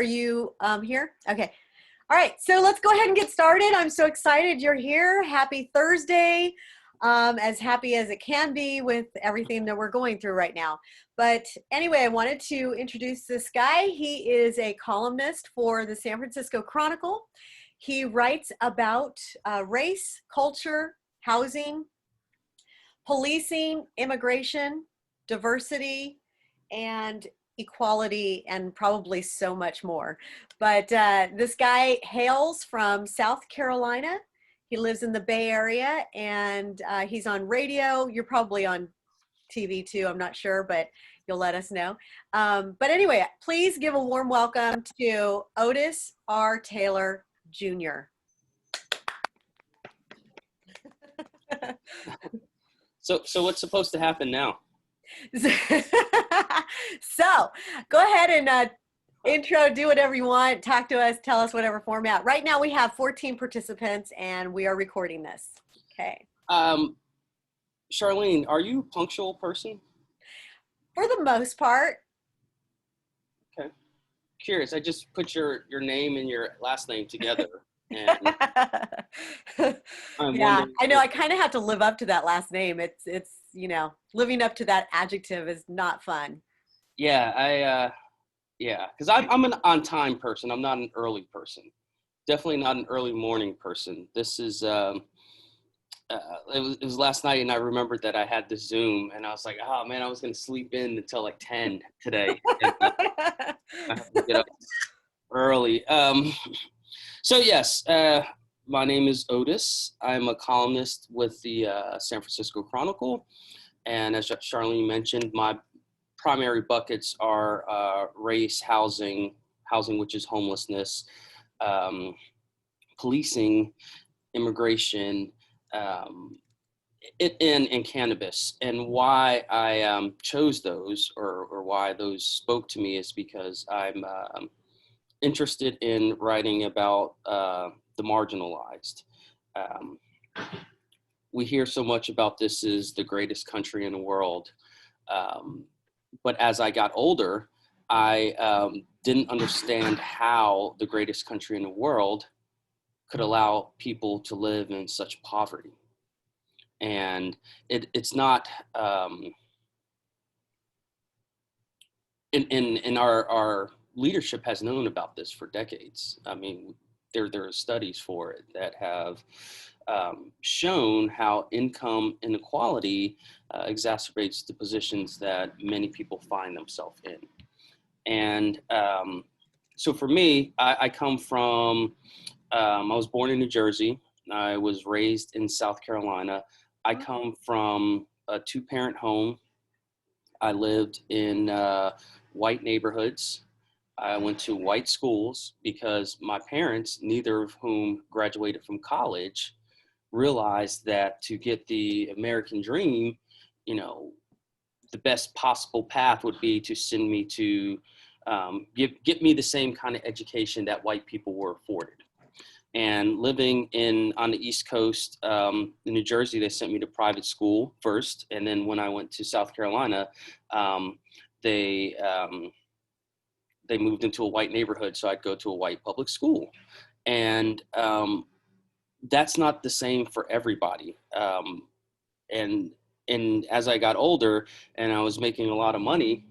Are you here? Okay. All right. So let's go ahead and get started. I'm so excited you're here. Happy Thursday. As happy as it can be with everything that we're going through right now. But anyway, I wanted to introduce this guy. He is a columnist for the San Francisco Chronicle. He writes about race, culture, housing, policing, immigration, diversity, and equality, and probably so much more. But this guy hails from South Carolina. He lives in the Bay Area, and he's on radio. You're probably on TV too, I'm not sure, but you'll let us know. But anyway, please give a warm welcome to Otis R. Taylor Jr. So what's supposed to happen now? So go ahead and intro, do whatever you want, talk to us, tell us whatever format. Right now we have 14 participants and we are recording this. Okay. Charlene, are you a punctual person? For the most part. Okay. Curious. I just put your name and your last name together. And yeah, I know. I kind of have to live up to that last name. It's you know, living up to that adjective is not fun. Yeah, because I'm an on-time person. I'm not an early person. Definitely not an early morning person. This is it was last night, and I remembered that I had this Zoom, and I was like, oh man, I was gonna sleep in until like 10 today. And, I have to get up early. So yes, my name is Otis. I'm a columnist with the San Francisco Chronicle. And as Charlene mentioned, my primary buckets are race, housing, which is homelessness, policing, immigration, and cannabis. And why I chose those or why those spoke to me is because I'm interested in writing about the marginalized. We hear so much about this is the greatest country in the world. But as I got older, I didn't understand how the greatest country in the world could allow people to live in such poverty. And it's not, in our leadership has known about this for decades. I mean, there are studies for it that have shown how income inequality exacerbates the positions that many people find themselves in. And so for me, I come from, I was born in New Jersey. I was raised in South Carolina. I come from a two-parent home. I lived in white neighborhoods. I went to white schools because my parents, neither of whom graduated from college, realized that to get the American dream, you know, the best possible path would be to send me to get me the same kind of education that white people were afforded. And living on the East Coast, in New Jersey, they sent me to private school first. And then when I went to South Carolina, they moved into a white neighborhood, so I'd go to a white public school. And that's not the same for everybody. And as I got older and I was making a lot of money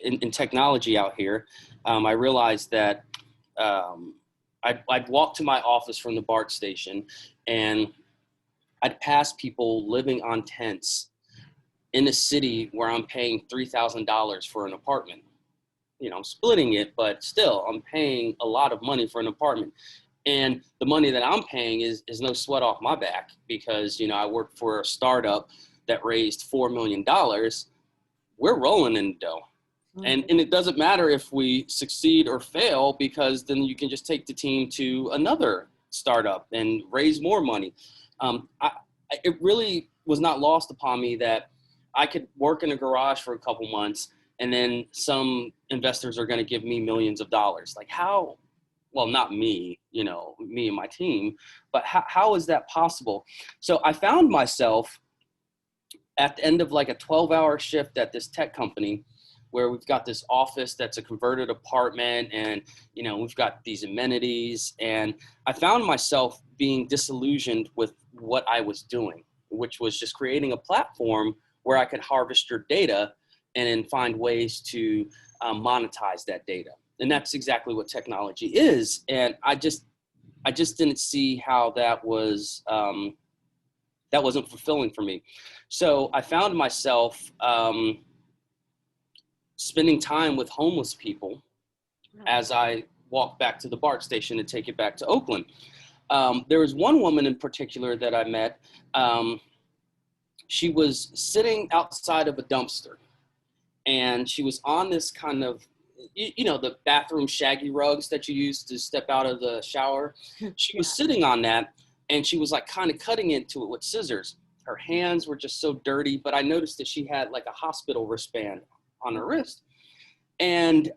in technology out here, I realized that I'd walk to my office from the BART station and I'd pass people living on tents in a city where I'm paying $3,000 for an apartment. You know, I'm splitting it, but still I'm paying a lot of money for an apartment. And the money that I'm paying is no sweat off my back because, you know, I work for a startup that raised $4 million. We're rolling in the dough. Mm-hmm. And it doesn't matter if we succeed or fail because then you can just take the team to another startup and raise more money. It really was not lost upon me that I could work in a garage for a couple months and then some investors are going to give me millions of dollars. Like how, well, not me, you know, me and my team, but how is that possible? So I found myself at the end of like a 12-hour shift at this tech company where we've got this office that's a converted apartment, and, you know, we've got these amenities. And I found myself being disillusioned with what I was doing, which was just creating a platform where I could harvest your data and then find ways to monetize that data. And that's exactly what technology is. And I just didn't see how that wasn't fulfilling for me. So I found myself spending time with homeless people as I walked back to the BART station to take it back to Oakland. There was one woman in particular that I met. She was sitting outside of a dumpster, and she was on this kind of, you know, the bathroom shaggy rugs that you use to step out of the shower. She was sitting on that, and she was like kind of cutting into it with scissors. Her hands were just so dirty, but I noticed that she had like a hospital wristband on her wrist. And,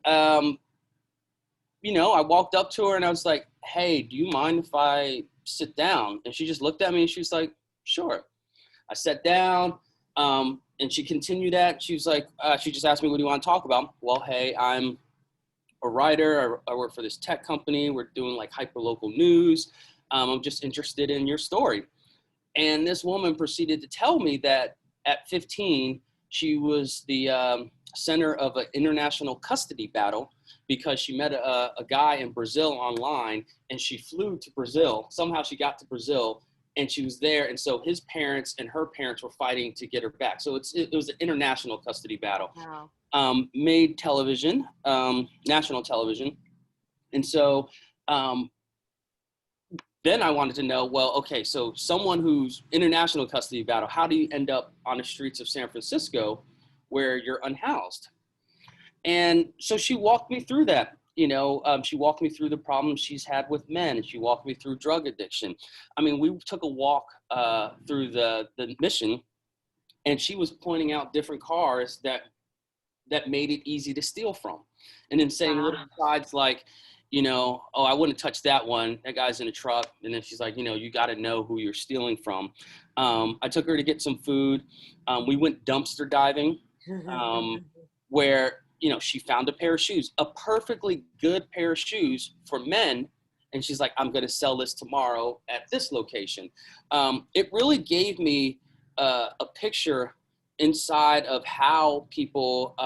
you know, I walked up to her and I was like, hey, do you mind if I sit down? And she just looked at me and she was like, sure. I sat down, and she continued that. She was like, she just asked me, what do you want to talk about? Well, hey, I'm a writer. I work for this tech company. We're doing like hyperlocal news. I'm just interested in your story. And this woman proceeded to tell me that at 15, she was the center of an international custody battle because she met a guy in Brazil online, and she flew to Brazil. Somehow she got to Brazil, and she was there. And so his parents and her parents were fighting to get her back. So it was an international custody battle. Wow. Made television, national television. And so then I wanted to know, well, okay, so someone who's international custody battle, how do you end up on the streets of San Francisco where you're unhoused? And so she walked me through that. You know, she walked me through the problems she's had with men, and she walked me through drug addiction. I mean, we took a walk through the mission, and she was pointing out different cars that made it easy to steal from. And then saying little sides like, you know, oh, I wouldn't touch that one. That guy's in a truck. And then she's like, you know, you got to know who you're stealing from. I took her to get some food. We went dumpster diving, where, you know, she found a pair of shoes, a perfectly good pair of shoes for men. And she's like, I'm going to sell this tomorrow at this location. It really gave me a picture inside of how people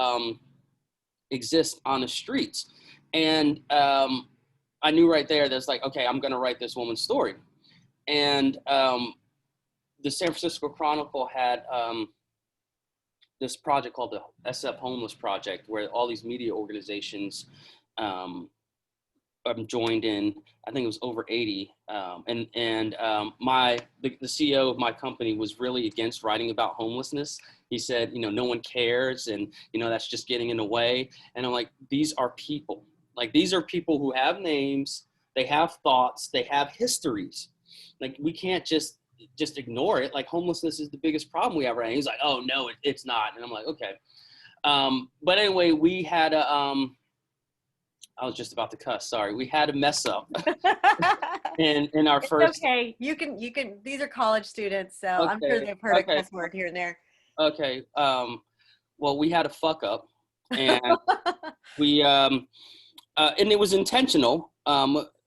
exist on the streets. And I knew right there that's like, okay, I'm going to write this woman's story. And the San Francisco Chronicle had this project called the SF Homeless Project, where all these media organizations joined in. I think it was over 80. The CEO of my company was really against writing about homelessness. He said, you know, no one cares, and, you know, that's just getting in the way. And I'm like, these are people. Like, these are people who have names, they have thoughts, they have histories. Like, we can't just ignore it. Like, homelessness is the biggest problem we have right now. He's like, oh no, it's not. And I'm like, okay. But anyway, we had a, I was just about to cuss, sorry. We had a mess up in our first. Okay, you can, these are college students, so okay. I'm sure they've heard a cuss word here and there. Okay. Well, we had a fuck up, and we, and it was intentional.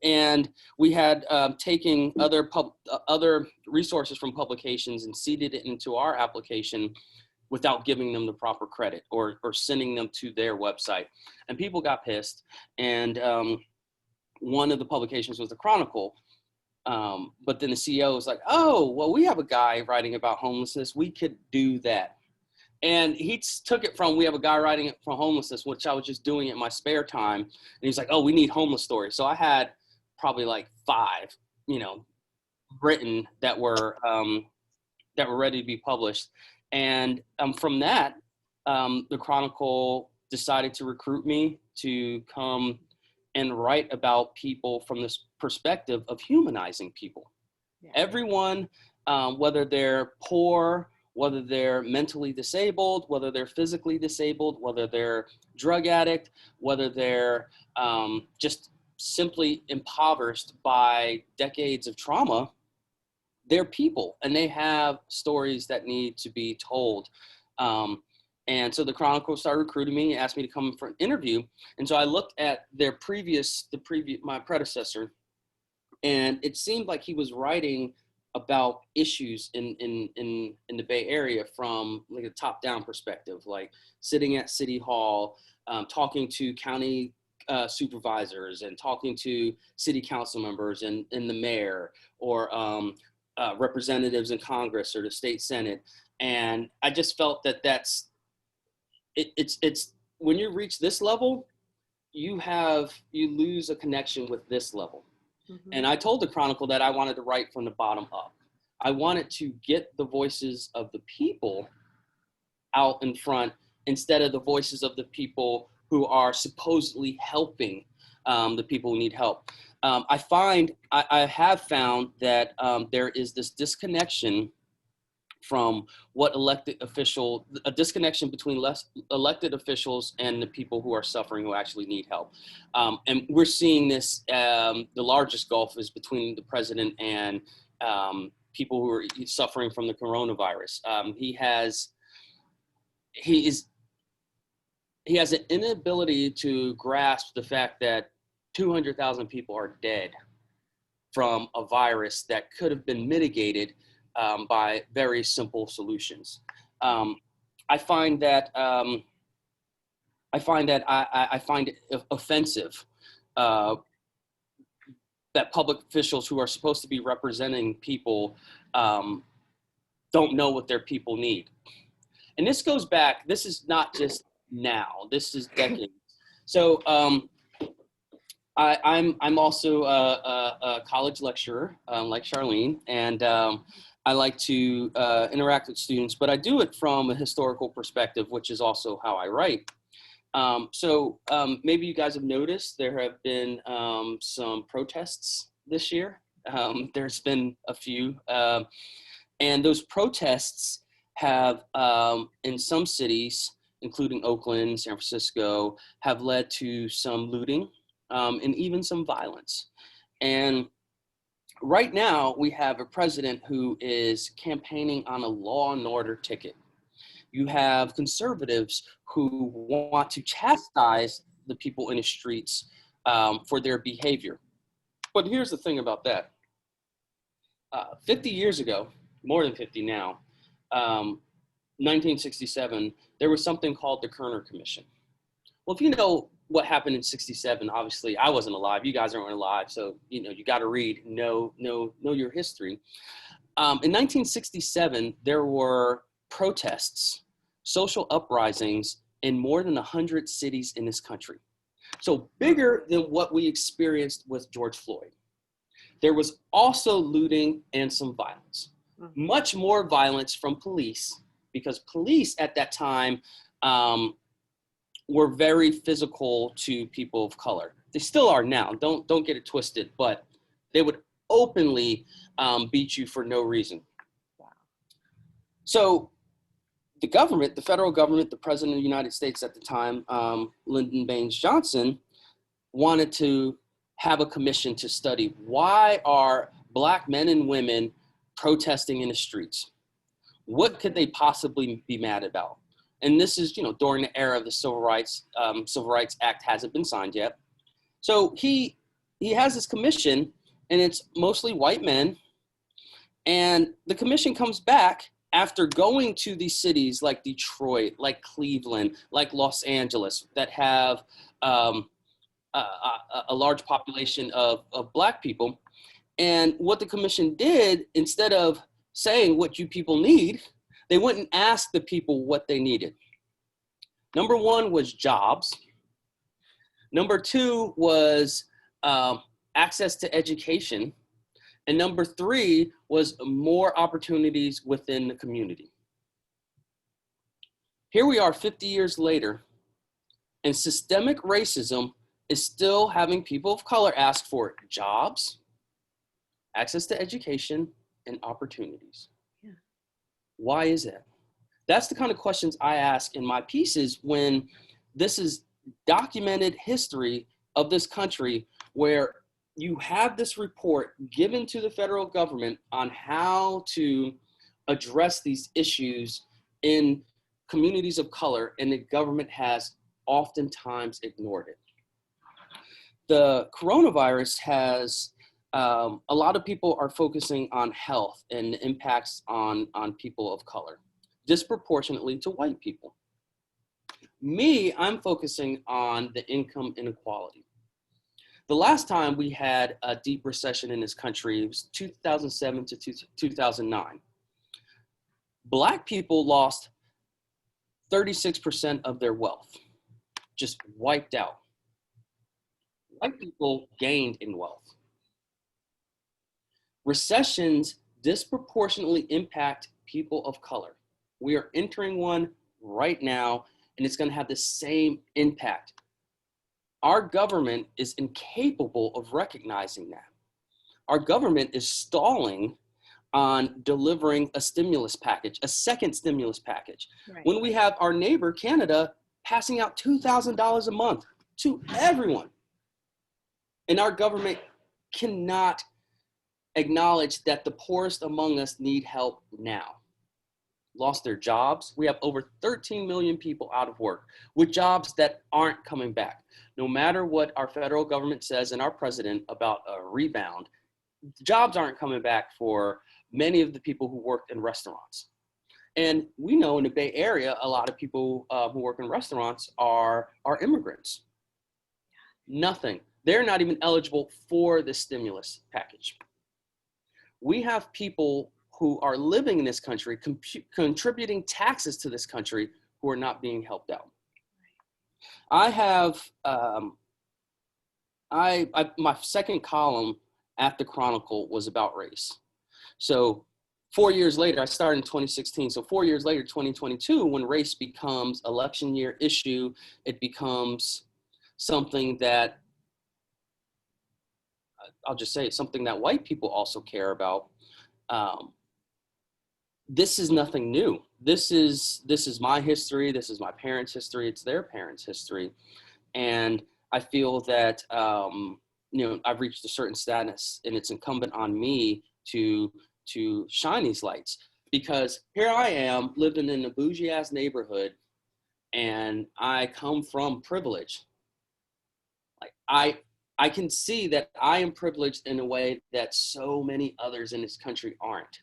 And we had taken other resources from publications and seeded it into our application without giving them the proper credit or sending them to their website. And people got pissed. And one of the publications was the Chronicle. But then the CEO was like, oh, well, we have a guy writing about homelessness. We could do that. And he took it from, we have a guy writing it from homelessness, which I was just doing in my spare time. And he's like, oh, we need homeless stories. So I had probably like 5, you know, written that were ready to be published. And from that, the Chronicle decided to recruit me to come and write about people from this perspective of humanizing people. Yeah. Everyone, whether they're poor, whether they're mentally disabled, whether they're physically disabled, whether they're drug addict, whether they're just simply impoverished by decades of trauma, they're people, and they have stories that need to be told. And so the Chronicle started recruiting me, asked me to come for an interview. And so I looked at my predecessor, and it seemed like he was writing about issues in the Bay Area from like a top-down perspective, like sitting at City Hall, talking to county supervisors and talking to city council members and the mayor, or representatives in Congress or the state Senate. And I just felt that it's when you reach this level, you lose a connection with this level. Mm-hmm. And I told the Chronicle that I wanted to write from the bottom up. I wanted to get the voices of the people out in front instead of the voices of the people who are supposedly helping the people who need help. I have found that there is this disconnection from a disconnection between elected officials and the people who are suffering, who actually need help. And we're seeing this, the largest gulf is between the president and people who are suffering from the coronavirus. He has an inability to grasp the fact that 200,000 people are dead from a virus that could have been mitigated by very simple solutions. I find it offensive that public officials who are supposed to be representing people don't know what their people need. And this goes back, this is not just now, this is decades. So I'm also a college lecturer, like Charlene, and I like to interact with students, but I do it from a historical perspective, which is also how I write. So maybe you guys have noticed there have been some protests this year. There's been a few, and those protests have, in some cities, including Oakland, San Francisco, have led to some looting and even some violence. And right now, we have a president who is campaigning on a law and order ticket. You have conservatives who want to chastise the people in the streets for their behavior. But here's the thing about that. 50 years ago, more than 50 now, 1967, there was something called the Kerner Commission. Well, if you know what happened in 67, obviously I wasn't alive, you guys aren't alive, so you got to read, know your history. In 1967, there were protests, social uprisings in more than 100 cities in this country. So bigger than what we experienced with George Floyd. There was also looting and some violence. Much more violence from police, because police at that time were very physical to people of color. They still are now, don't get it twisted, but they would openly beat you for no reason. Wow. So the government, the federal government, the president of the United States at the time, Lyndon Baines Johnson, wanted to have a commission to study why are Black men and women protesting in the streets? What could they possibly be mad about? And this is, during the era of the Civil Rights Act hasn't been signed yet. So he has this commission, and it's mostly white men. And the commission comes back after going to these cities like Detroit, like Cleveland, like Los Angeles, that have a large population of Black people. And what the commission did, instead of saying what you people need, they went and asked the people what they needed. Number one was jobs. Number two was access to education. And number three was more opportunities within the community. Here we are 50 years later, and systemic racism is still having people of color ask for jobs, access to education, and opportunities. Yeah. Why is that? That's the kind of questions I ask in my pieces when this is documented history of this country, where you have this report given to the federal government on how to address these issues in communities of color, and the government has oftentimes ignored it. The coronavirus has, a lot of people are focusing on health and the impacts on people of color, disproportionately to white people. Me, I'm focusing on the income inequality. The last time we had a deep recession in this country was 2007 to 2009. Black people lost 36% of their wealth, just wiped out. White people gained in wealth. Recessions disproportionately impact people of color. We are entering one right now, and it's going to have the same impact. Our government is incapable of recognizing that. Our government is stalling on delivering a stimulus package, a second stimulus package. Right. When we have our neighbor, Canada, passing out $2,000 a month to everyone. And our government cannot acknowledge that the poorest among us need help now. Lost their jobs. We have over 13 million people out of work with jobs that aren't coming back. No matter what our federal government says and our president about a rebound, jobs aren't coming back for many of the people who work in restaurants. And we know in the Bay Area, a lot of people who work in restaurants are immigrants. Nothing. They're not even eligible for the stimulus package. We have people who are living in this country, contributing taxes to this country, who are not being helped out. I have, my second column at the Chronicle was about race. So 4 years later, I started in 2016. So 4 years later, 2022, when race becomes election year issue, it becomes something that, I'll just say it's something that white people also care about. This is nothing new. This is my history. This is my parents' history. It's their parents' history. And I feel that, I've reached a certain status, and it's incumbent on me to shine these lights, because here I am living in a bougie ass neighborhood, and I come from privilege. Like I can see that I am privileged in a way that so many others in this country aren't.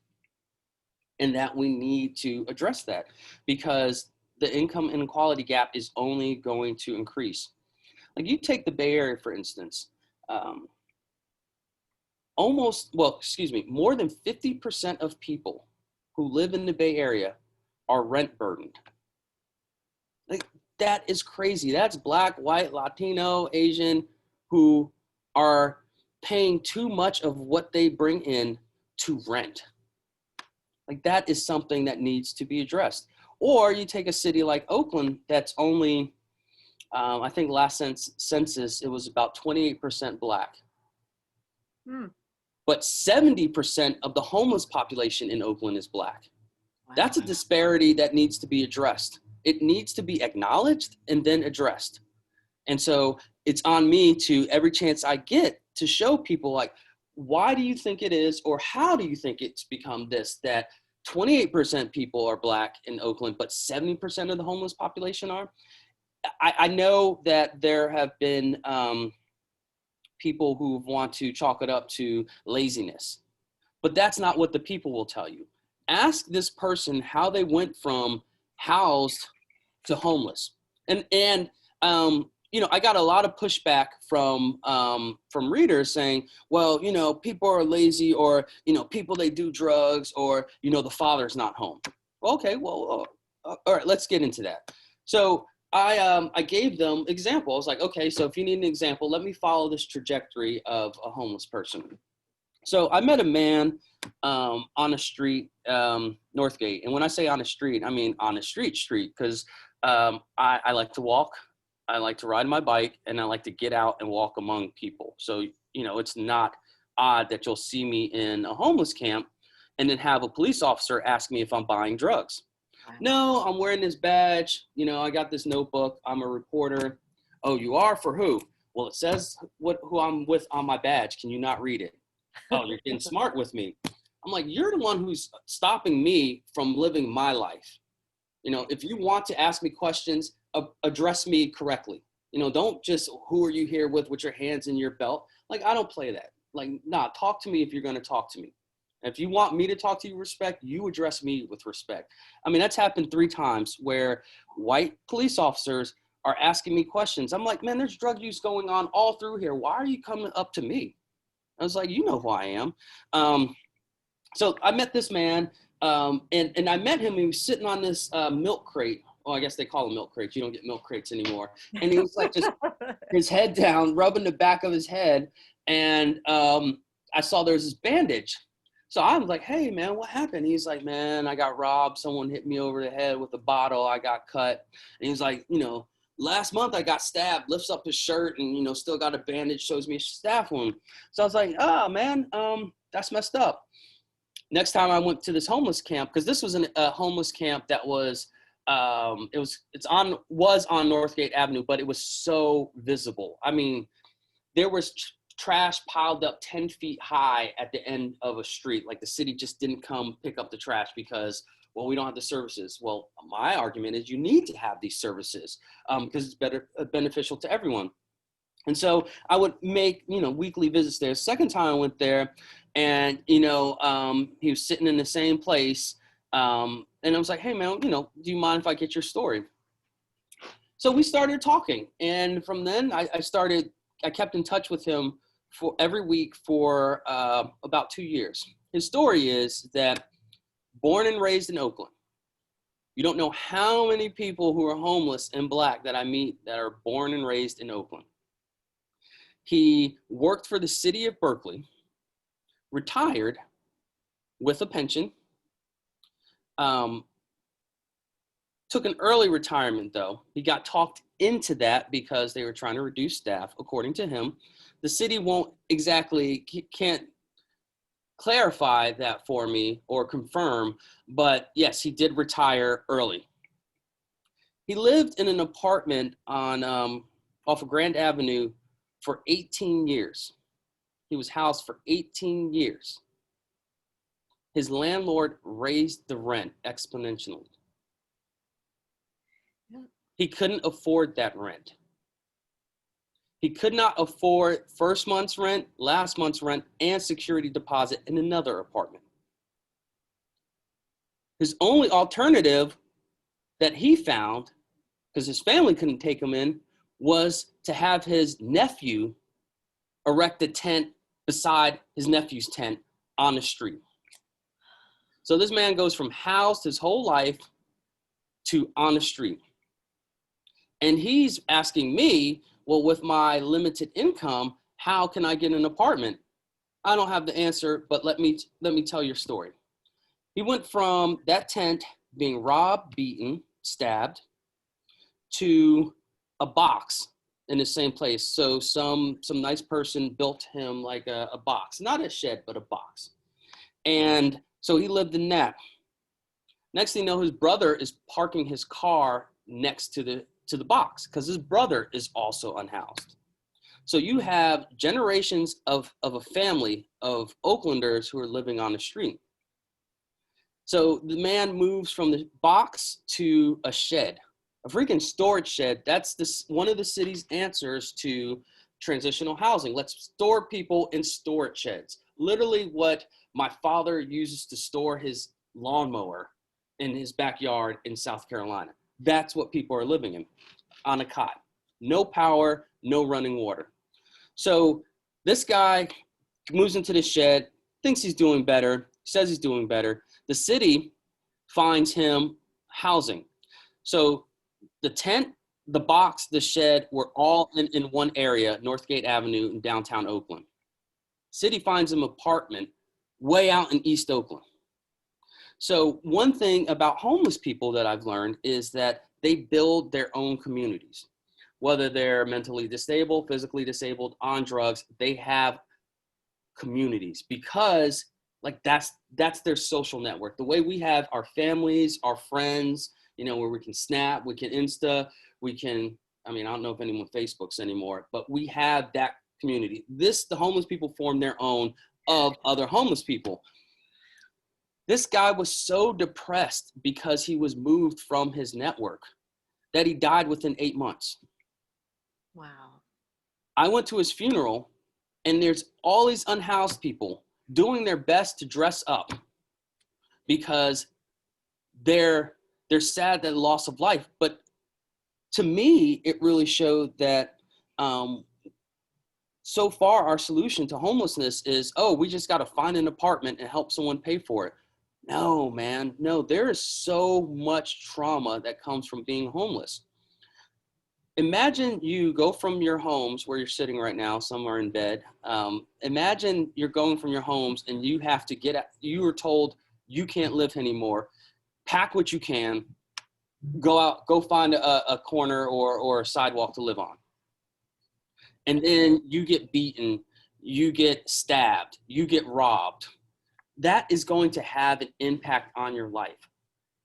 And that we need to address that, because the income inequality gap is only going to increase. Like, you take the Bay Area, for instance, more than 50% of people who live in the Bay Area are rent burdened. Like, that is crazy. That's Black, white, Latino, Asian, who are paying too much of what they bring in to rent. Like, that is something that needs to be addressed. Or you take a city like Oakland that's only, I think last census, it was about 28% Black. But 70% of the homeless population in Oakland is Black. Wow. That's a disparity that needs to be addressed. It needs to be acknowledged and then addressed. And so it's on me to, every chance I get, to show people, like, why do you think it is, or how do you think it's become this, that 28% people are Black in Oakland, but 70% of the homeless population are? I know that there have been people who want to chalk it up to laziness, but that's not what the people will tell you. Ask this person how they went from housed to homeless. And I got a lot of pushback from readers saying, well, people are lazy, or, people, they do drugs, or, the father's not home. Okay, well, all right, let's get into that. So I gave them examples, like, okay, so if you need an example, let me follow this trajectory of a homeless person. So I met a man on a street, Northgate. And when I say on a street, I mean on a street, because I like to walk. I like to ride my bike, and I like to get out and walk among people. So, it's not odd that you'll see me in a homeless camp and then have a police officer ask me if I'm buying drugs. Wow. No, I'm wearing this badge. I got this notebook. I'm a reporter. Oh, you are? For who? Well, it says who I'm with on my badge. Can you not read it? Oh, you're getting smart with me. I'm like, you're the one who's stopping me from living my life. You know, if you want to ask me questions, address me correctly. You know, don't just, who are you here with your hands in your belt? Like, I don't play that. Like, nah, talk to me if you're going to talk to me. If you want me to talk to you with respect, you address me with respect. I mean, that's happened 3 times where white police officers are asking me questions. I'm like, man, there's drug use going on all through here. Why are you coming up to me? I was like, you know who I am. So I met this man, and I met him. He was sitting on this milk crate. Well, I guess they call them milk crates. You don't get milk crates anymore. And he was like just his head down, rubbing the back of his head. And I saw there was this bandage. So I was like, hey, man, what happened? He's like, man, I got robbed. Someone hit me over the head with a bottle. I got cut. And he was like, you know, last month I got stabbed, lifts up his shirt and, you know, still got a bandage, shows me a stab wound. So I was like, oh, man, that's messed up. Next time I went to this homeless camp, because this was a homeless camp that was, was on Northgate Avenue, but it was so visible. I mean, there was trash piled up 10 feet high at the end of a street. Like the city just didn't come pick up the trash because, well, we don't have the services. Well, my argument is you need to have these services because it's beneficial to everyone. And so I would make, you know, weekly visits there. Second time I went there and, you know, he was sitting in the same place. And I was like, hey, man, you know, do you mind if I get your story? So we started talking. And from then I kept in touch with him for every week for about 2 years. His story is that born and raised in Oakland, you don't know how many people who are homeless and Black that I meet that are born and raised in Oakland. He worked for the city of Berkeley, retired with a pension, took an early retirement though. He got talked into that because they were trying to reduce staff, according to him. The city can't clarify that for me or confirm, but yes, he did retire early. He lived in an apartment on off of Grand Avenue for 18 years. He was housed for 18 years. His landlord raised the rent exponentially. He couldn't afford that rent. He could not afford first month's rent, last month's rent, and security deposit in another apartment. His only alternative that he found, because his family couldn't take him in, was to have his nephew erect a tent beside his nephew's tent on the street. So this man goes from housed his whole life to on the street. And he's asking me, well, with my limited income, how can I get an apartment? I don't have the answer, but let me tell your story. He went from that tent being robbed, beaten, stabbed, to a box in the same place. So some nice person built him like a box, not a shed, but a box. And so he lived in that. Next thing you know, his brother is parking his car next to the box because his brother is also unhoused. So you have generations of a family of Oaklanders who are living on the street. So the man moves from the box to a shed, a freaking storage shed. That's one of the city's answers to transitional housing. Let's store people in storage sheds. Literally what my father uses to store his lawnmower in his backyard in South Carolina. That's what people are living in, on a cot. No power, no running water. So this guy moves into the shed, thinks he's doing better, says he's doing better. The city finds him housing. So the tent, the box, the shed were all in one area, Northgate Avenue in downtown Oakland. City finds him an apartment way out in East Oakland. So one thing about homeless people that I've learned is that they build their own communities. Whether they're mentally disabled, physically disabled, on drugs, they have communities because like that's their social network. The way we have our families, our friends, you know, where we can Snap, we can Insta, we can, I mean, I don't know if anyone Facebooks anymore, but we have that community. The homeless people form their own of other homeless people. This guy was so depressed because he was moved from his network that he died within 8 months. Wow. I went to his funeral, and there's all these unhoused people doing their best to dress up because they're sad at the loss of life. But to me, it really showed that so far our solution to homelessness is, oh, we just got to find an apartment and help someone pay for it. No, man, no, there is so much trauma that comes from being homeless. Imagine you go from your homes where you're sitting right now, somewhere in bed. Imagine you're going from your homes and you have to get out. You were told you can't live anymore. Pack what you can, go out, go find a corner or a sidewalk to live on. And then you get beaten, you get stabbed, you get robbed. That is going to have an impact on your life.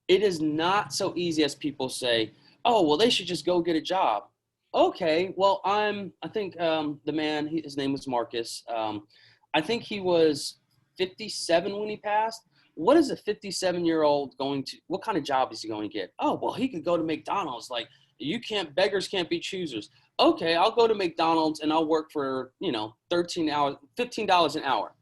It is not so easy as people say, oh, well, they should just go get a job. Okay, well, I think the man, his name was Marcus. I think he was 57 when he passed. What is a 57-year-old what kind of job is he going to get? Oh, well, he could go to McDonald's. Like, beggars can't be choosers. Okay, I'll go to McDonald's and I'll work for, 13 hours, $15 an hour.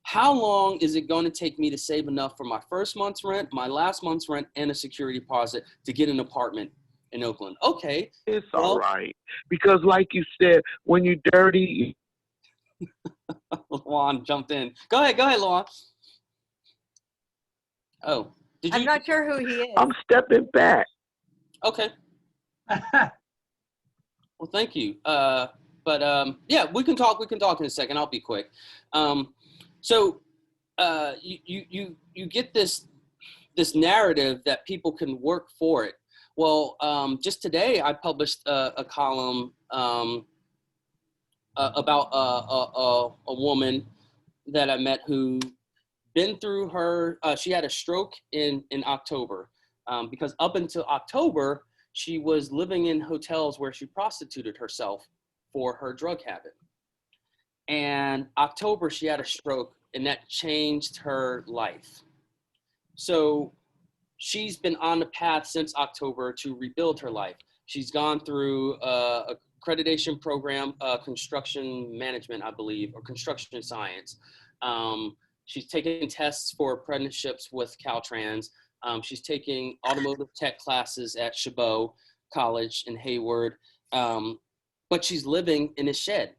How long is it going to take me to save enough for my first month's rent, my last month's rent, and a security deposit to get an apartment in Oakland? Okay. It's all right. Because like you said, when you're dirty. Luan jumped in. Go ahead, Luan. Oh, I'm not sure who he is. I'm stepping back. Okay. Well, thank you. Yeah, we can talk in a second. I'll be quick. So you get this narrative that people can work for it. Well, just today I published a column about a woman that I met who been through she had a stroke in October, because up until October, she was living in hotels where she prostituted herself for her drug habit. And October, she had a stroke, and that changed her life. So she's been on the path since October to rebuild her life. She's gone through a accreditation program, construction management, I believe, or construction science. She's taken tests for apprenticeships with Caltrans. She's taking automotive tech classes at Chabot College in Hayward, but she's living in a shed.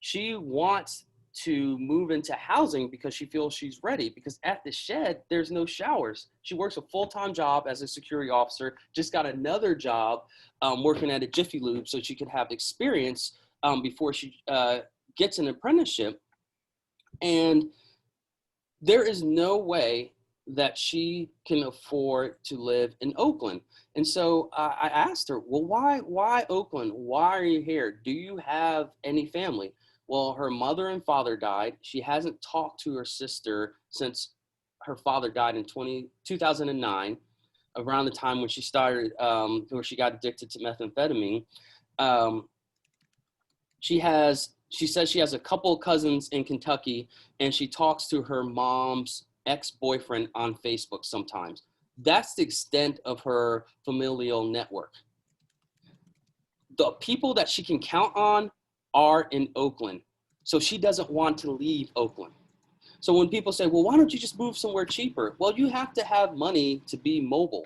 She wants to move into housing because she feels she's ready, because at the shed, there's no showers. She works a full-time job as a security officer, just got another job working at a Jiffy Lube so she could have experience before she gets an apprenticeship. And there is no way that she can afford to live in Oakland. And so I asked her, well, why Oakland? Why are you here? Do you have any family? Well, her mother and father died. She hasn't talked to her sister since her father died in 2009, around the time when she started, where she got addicted to methamphetamine. She says she has a couple of cousins in Kentucky, and she talks to her mom's ex-boyfriend on Facebook sometimes. That's the extent of her familial network. The people that she can count on are in Oakland. So she doesn't want to leave Oakland. So when people say, well, why don't you just move somewhere cheaper? Well, you have to have money to be mobile.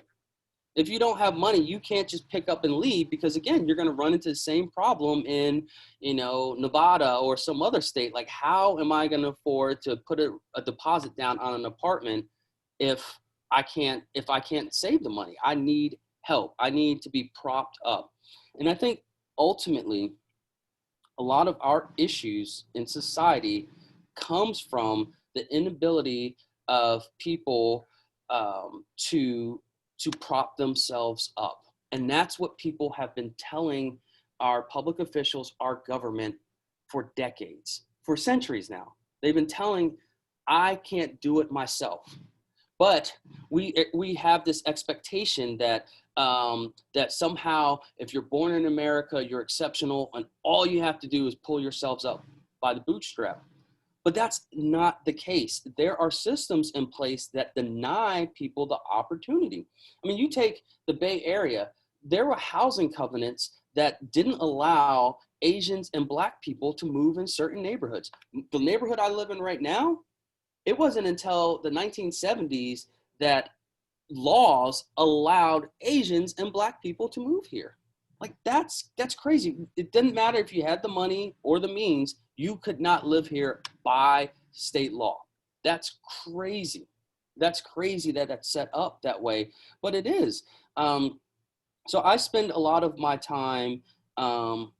If you don't have money, you can't just pick up and leave, because again, you're going to run into the same problem in, Nevada or some other state. Like, how am I going to afford to put a deposit down on an apartment if I can't save the money? I need help. I need to be propped up. And I think ultimately, a lot of our issues in society comes from the inability of people to prop themselves up. And that's what people have been telling our public officials, our government, for decades, for centuries now. They've been telling, I can't do it myself. But we have this expectation that that somehow, if you're born in America, you're exceptional, and all you have to do is pull yourselves up by the bootstrap. But that's not the case. There are systems in place that deny people the opportunity. I mean, you take the Bay Area, there were housing covenants that didn't allow Asians and Black people to move in certain neighborhoods. The neighborhood I live in right now, it wasn't until the 1970s that laws allowed Asians and Black people to move here. Like that's crazy. It didn't matter if you had the money or the means, you could not live here by state law. That's crazy. That's crazy that that's set up that way, but it is. So I spend a lot of my time arguing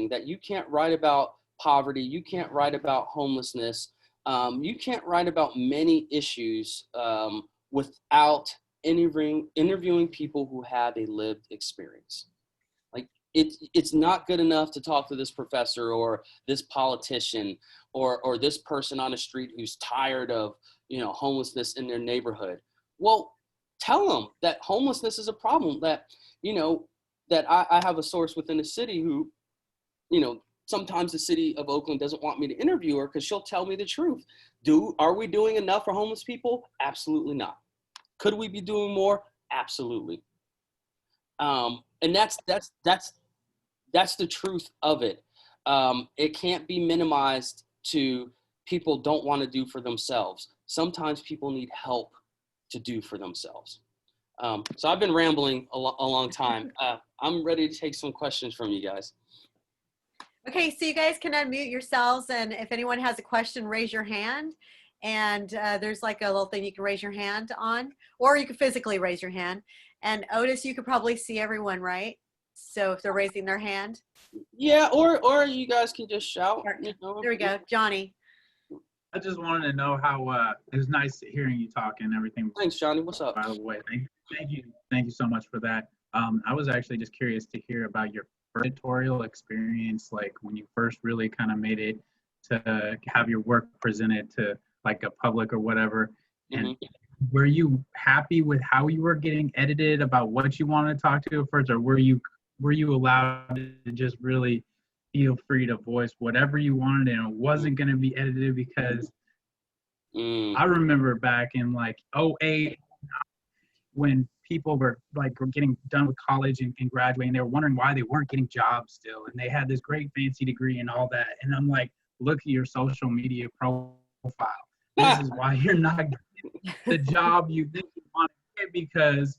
that you can't write about poverty, you can't write about homelessness, you can't write about many issues without interviewing people who have a lived experience. Like it's not good enough to talk to this professor or this politician or this person on the street who's tired of, homelessness in their neighborhood. Well, tell them that homelessness is a problem, that, that I have a source within the city who, sometimes the city of Oakland doesn't want me to interview her because she'll tell me the truth. Are we doing enough for homeless people? Absolutely not. Could we be doing more? Absolutely. And that's the truth of it. It can't be minimized to people don't want to do for themselves. Sometimes people need help to do for themselves. So I've been rambling a long time. I'm ready to take some questions from you guys. Okay, so you guys can unmute yourselves, and if anyone has a question, raise your hand. And there's like a little thing you can raise your hand on, or you can physically raise your hand. And Otis, you could probably see everyone, right? So if they're raising their hand. Yeah, or you guys can just shout. There we go, Johnny. I just wanted to know how it was nice hearing you talk and everything. Thanks, Johnny. What's up? By the way, thank you so much for that. I was actually just curious to hear about your editorial experience, like when you first really kind of made it to have your work presented to like a public or whatever. And were you happy with how you were getting edited, about what you wanted to talk to at first, or were you allowed to just really feel free to voice whatever you wanted and it wasn't going to be edited? Because I remember back in like 2008 when people were getting done with college and graduating, they were wondering why they weren't getting jobs still, and they had this great fancy degree and all that, and I'm like, look at your social media profile. This is why you're not getting the job you think you want to get, because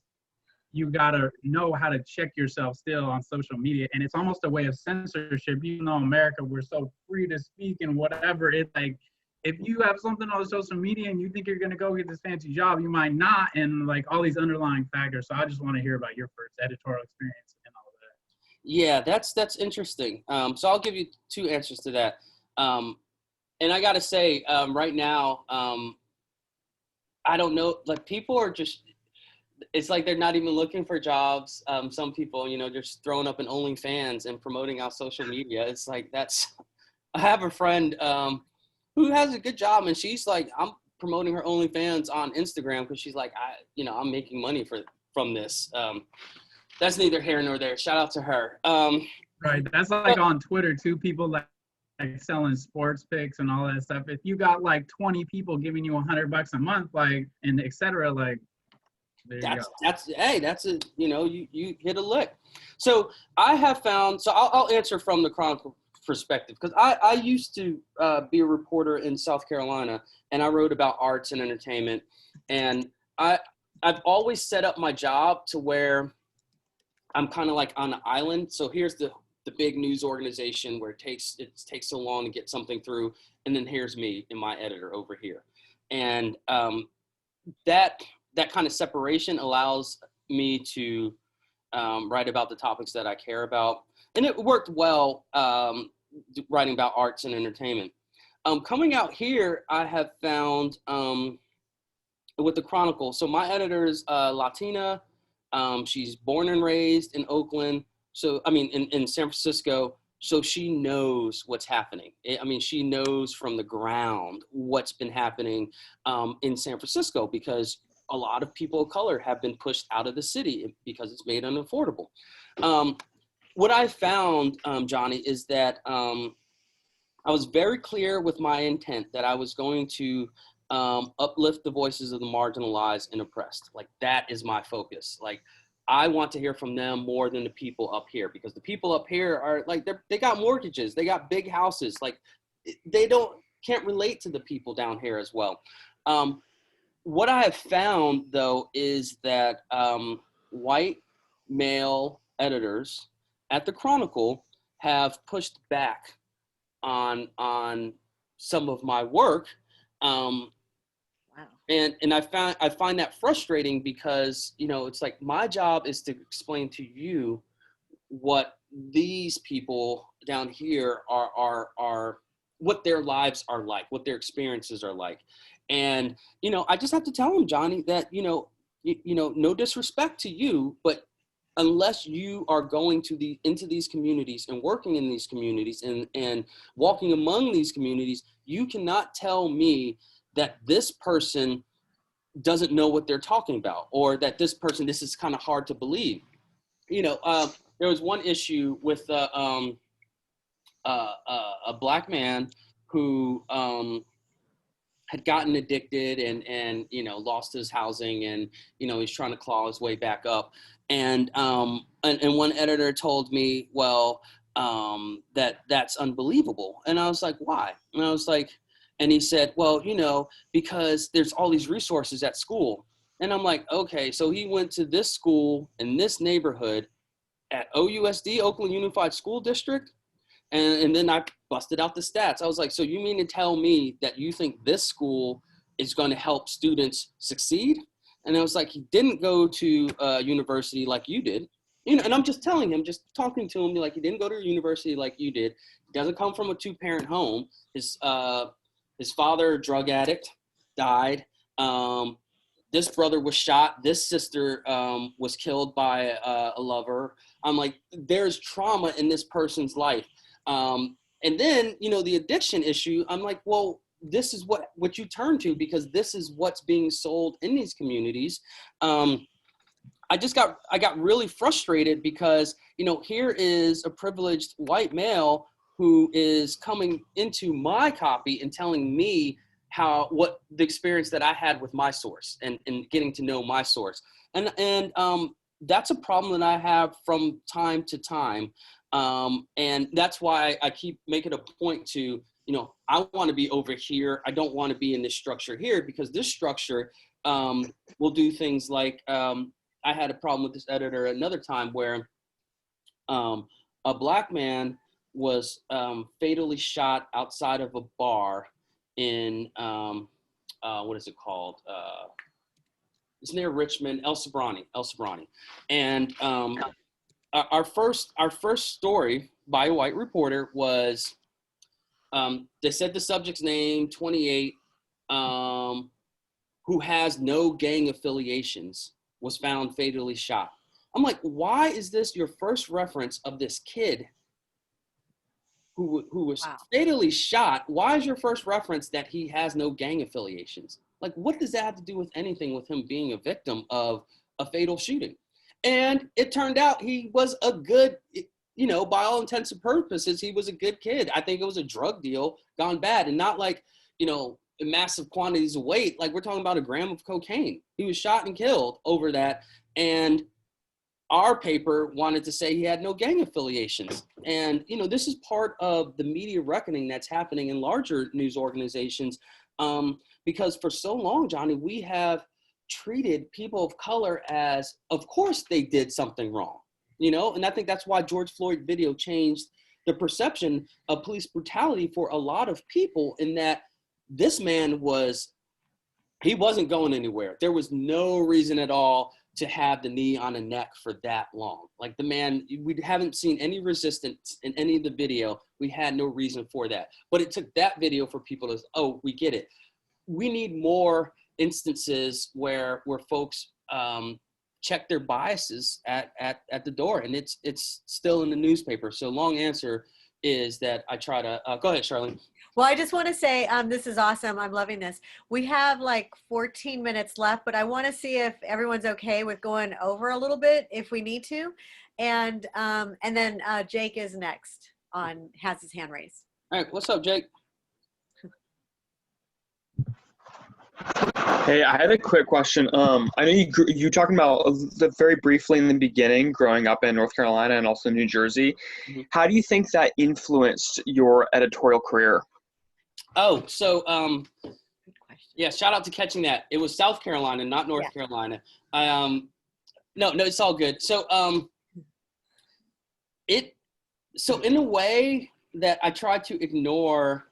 you gotta know how to check yourself still on social media, and it's almost a way of censorship. Even though in America we're so free to speak and whatever, it's like if you have something on social media and you think you're gonna go get this fancy job, you might not, and like all these underlying factors. So I just want to hear about your first editorial experience and all of that. Yeah, that's interesting. So I'll give you two answers to that. And I gotta say, right now, I don't know, like people are just, it's like they're not even looking for jobs. Some people, just throwing up an OnlyFans and promoting on social media. It's like, I have a friend who has a good job, and she's like, I'm promoting her OnlyFans on Instagram because she's like, I'm making money from this. That's neither here nor there. Shout out to her. Right, that's like on Twitter too. People like selling sports picks and all that stuff. If you got like 20 people giving you $100 a month, like, and et cetera, like, there you go. You hit a lick. So I have found, so I'll answer from the Chronicle perspective, because I used to be a reporter in South Carolina, and I wrote about arts and entertainment, and I've always set up my job to where I'm kind of like on an island. So here's the big news organization where it takes so long to get something through, and then here's me and my editor over here, and that kind of separation allows me to write about the topics that I care about, and it worked well writing about arts and entertainment. Coming out here, I have found with the Chronicle, so my editor is Latina. She's born and raised in Oakland. So, in San Francisco, so she knows what's happening. She knows from the ground what's been happening in San Francisco, because a lot of people of color have been pushed out of the city because it's made unaffordable. What I found, Johnny, is that I'm I was very clear with my intent that I was going to uplift the voices of the marginalized and oppressed. Like, that is my focus. Like, I want to hear from them more than the people up here, because the people up here are like, they got mortgages, they got big houses. Like, they can't relate to the people down here as well. What I have found, though, is that white male editors at the Chronicle have pushed back on some of my work. Wow. And I find that frustrating, because, you know, it's like, my job is to explain to you what these people down here are what their lives are like, what their experiences are like. And, you know, I just have to tell them, Johnny, that, you know, no disrespect to you, but unless you are going to into these communities and working in these communities and walking among these communities, you cannot tell me that this person doesn't know what they're talking about, or that this is kind of hard to believe. You know, there was one issue with a Black man who had gotten addicted and you know, lost his housing, and you know, he's trying to claw his way back up. And one editor told me, well, that's unbelievable. And I was like, why? And I was like, and he said, well, you know, because there's all these resources at school. And I'm like, okay, so he went to this school in this neighborhood at OUSD, Oakland Unified School District. And then I busted out the stats. I was like, so you mean to tell me that you think this school is going to help students succeed? And I was like, he didn't go to university like you did. You know, and I'm just telling him, just talking to him, like, he didn't go to a university like you did. He doesn't come from a two-parent home. His father, a drug addict, died. This brother was shot. This sister was killed by a lover. I'm like, there's trauma in this person's life. And then, you know, the addiction issue, I'm like, well, this is what you turn to, because this is what's being sold in these communities. I got really frustrated because, you know, here is a privileged white male who is coming into my copy and telling me what the experience that I had with my source and getting to know my source. And that's a problem that I have from time to time. And that's why I keep making a point to, you know, I want to be over here. I don't want to be in this structure here, because this structure will do things like, I had a problem with this editor another time where a Black man was fatally shot outside of a bar in, what is it called? It's near Richmond, El Sobrani. And our first story by a white reporter was, they said the subject's name, 28, who has no gang affiliations, was found fatally shot. I'm like, why is this your first reference of this kid who was fatally shot? Why is your first reference that he has no gang affiliations? Like, what does that have to do with anything with him being a victim of a fatal shooting? And it turned out he was a good, you know, by all intents and purposes, he was a good kid. I think it was a drug deal gone bad, and not like, you know, massive quantities of weight. Like, we're talking about a gram of cocaine. He was shot and killed over that. And our paper wanted to say he had no gang affiliations. And, you know, this is part of the media reckoning that's happening in larger news organizations. Because for so long, Johnny, we have treated people of color as, of course they did something wrong, you know? And I think that's why George Floyd video changed the perception of police brutality for a lot of people, in that this man he wasn't going anywhere. There was no reason at all to have the knee on a neck for that long. Like, the man, we haven't seen any resistance in any of the video. We had no reason for that. But it took that video for people to, oh, we get it. We need more instances where folks check their biases at the door, and it's still in the newspaper. So long answer is that I try to, go ahead, Charlene. Well, I just want to say, this is awesome. I'm loving this. We have like 14 minutes left, but I want to see if everyone's okay with going over a little bit if we need to. And then Jake is next has his hand raised. All right, what's up, Jake? Hey, I had a quick question. I know you talking about very briefly in the beginning, growing up in North Carolina and also New Jersey. Mhm. How do you think that influenced your editorial career? Oh, so Good question. yeah, shout out to catching that. It was South Carolina, not North Carolina. No, it's all good. So in a way that I tried to ignore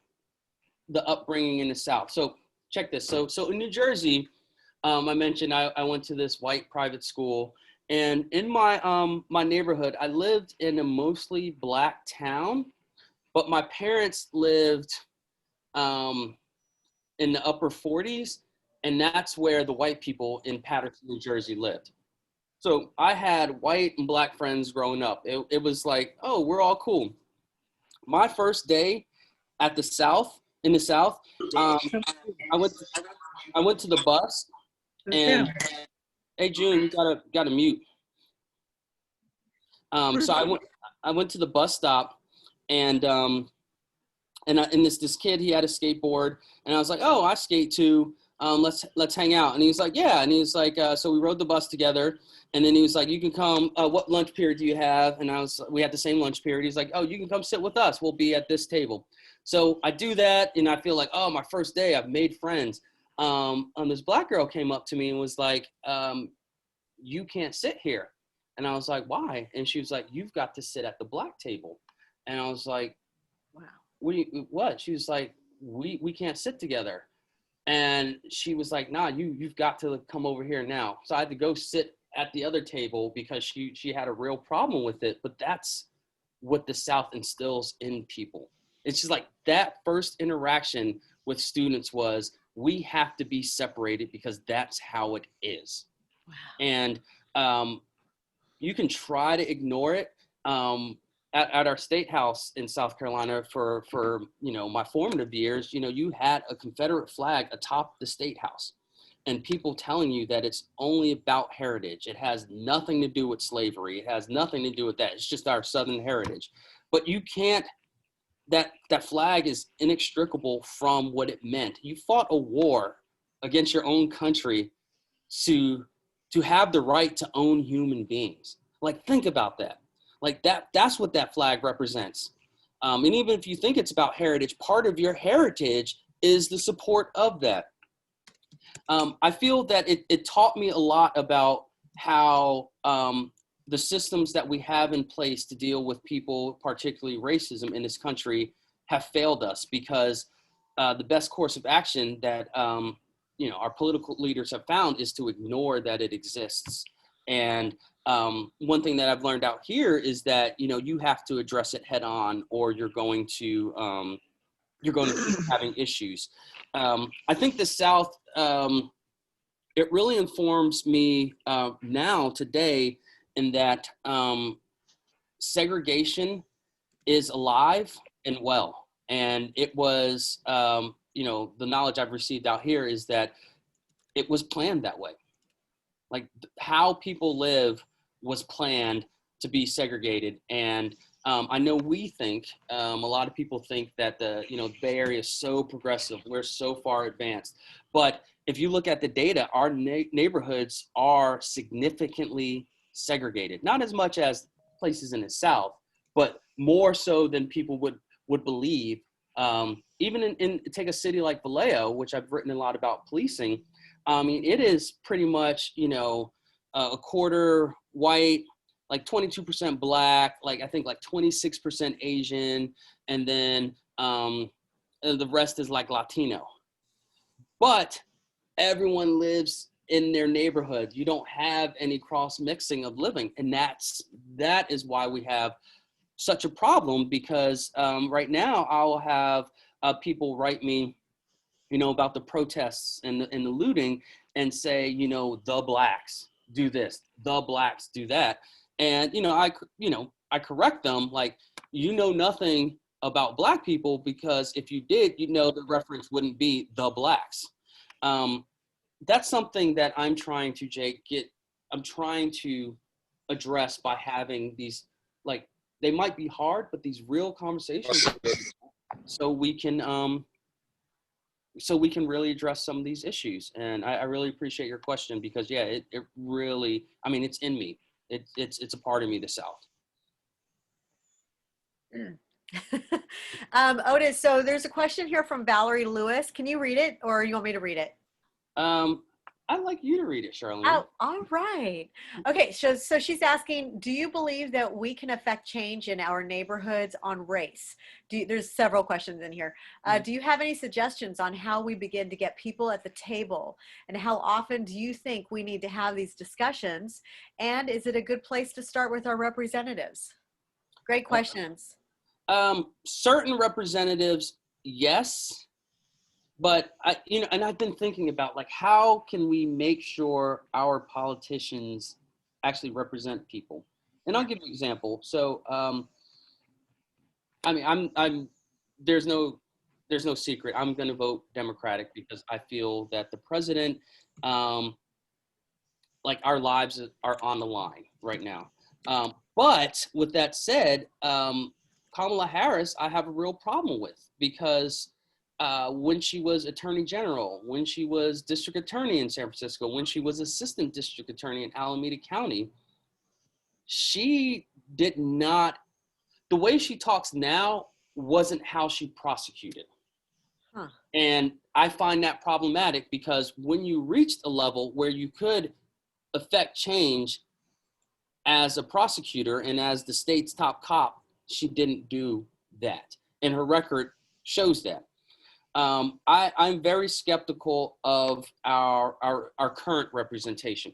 the upbringing in the South. So check this. So in New Jersey, I mentioned I went to this white private school, and in my my neighborhood, I lived in a mostly black town, but my parents lived in the upper 40s, and that's where the white people in Paterson, New Jersey lived. So I had white and black friends growing up. It was like, oh, we're all cool. My first day at the South, in the South, I went to the bus, and hey, June, you gotta mute. So I went to the bus stop, and this kid, he had a skateboard, and I was like, oh, I skate too. Let's hang out. And he was like, yeah. And he was like, so we rode the bus together. And then he was like, you can come. What lunch period do you have? And we had the same lunch period. He's like, oh, you can come sit with us. We'll be at this table. So I do that, and I feel like, oh, my first day, I've made friends. And this black girl came up to me and was like, you can't sit here. And I was like, why? And she was like, you've got to sit at the black table. And I was like, Wow. what? She was like, we can't sit together. And she was like, nah, you've got to come over here now. So I had to go sit at the other table because she had a real problem with it. But that's what the South instills in people. It's just like that first interaction with students was, we have to be separated because that's how it is. Wow. And you can try to ignore it. At our state house in South Carolina for my formative years, you had a Confederate flag atop the state house, and people telling you that it's only about heritage. It has nothing to do with slavery. It has nothing to do with that. It's just our Southern heritage. But you can't. That flag is inextricable from what it meant. You fought a war against your own country to have the right to own human beings. Like, think about that. Like that's what that flag represents. And even if you think it's about heritage, part of your heritage is the support of that. I feel that it taught me a lot about how the systems that we have in place to deal with people, particularly racism in this country, have failed us, because the best course of action that our political leaders have found is to ignore that it exists. And one thing that I've learned out here is that you have to address it head on, or you're going to keep having issues. I think the South, it really informs me now today, in that segregation is alive and well. And it was, the knowledge I've received out here is that it was planned that way. Like, how people live was planned to be segregated. And I know we think, a lot of people think that the Bay Area is so progressive, we're so far advanced. But if you look at the data, our neighborhoods are significantly segregated. Not as much as places in the South, but more so than people would believe. Even in take a city like Vallejo, which I've written a lot about policing. I mean, it is pretty much, a quarter white, like 22% black, like I think like 26% Asian, and then the rest is like Latino. But everyone lives in their neighborhood. You don't have any cross mixing of living, and that is why we have such a problem. Because right now I'll have people write me, about the protests and the looting, and say, the blacks do this, the blacks do that. And, I correct them, like, nothing about black people, because if you did, the reference wouldn't be the blacks. That's something that I'm trying to address by having these, like, they might be hard, but these real conversations. so we can really address some of these issues. And I really appreciate your question, because yeah, it really, I mean, it's in me. It's a part of me, the South. Otis, so there's a question here from Valerie Lewis. Can you read it, or you want me to read it? I'd like you to read it, Charlene. Oh, all right. Okay, so she's asking, do you believe that we can affect change in our neighborhoods on race? There's several questions in here. Do you have any suggestions on how we begin to get people at the table? And how often do you think we need to have these discussions? And is it a good place to start with our representatives? Great questions. Certain representatives, yes. But and I've been thinking about, like, how can we make sure our politicians actually represent people? And I'll give you an example. So, I mean, there's no secret. I'm going to vote Democratic because I feel that the president, like, our lives are on the line right now. But with that said, Kamala Harris, I have a real problem with, because when she was attorney general, when she was district attorney in San Francisco, when she was assistant district attorney in Alameda County, she did not, the way she talks now wasn't how she prosecuted. Huh. And I find that problematic, because when you reached a level where you could affect change as a prosecutor and as the state's top cop, she didn't do that. And her record shows that. I'm very skeptical of our current representation.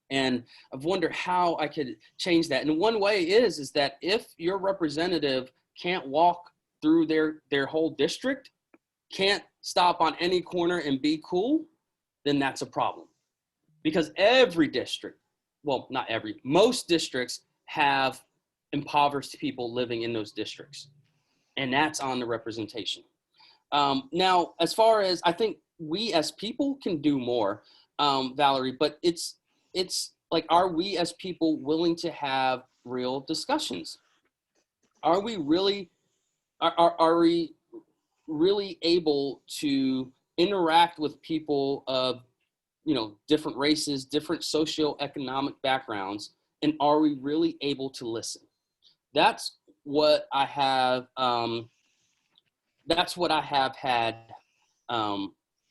And I've wondered how I could change that. And one way is that if your representative can't walk through their whole district, can't stop on any corner and be cool, then that's a problem. Because every district, well, not every, most districts have impoverished people living in those districts. And that's on the representation. Now, as far as, I think we as people can do more, Valerie, but it's like, are we as people willing to have real discussions? Are we really, are we really able to interact with people of, different races, different socioeconomic backgrounds, and are we really able to listen? That's what I have, had.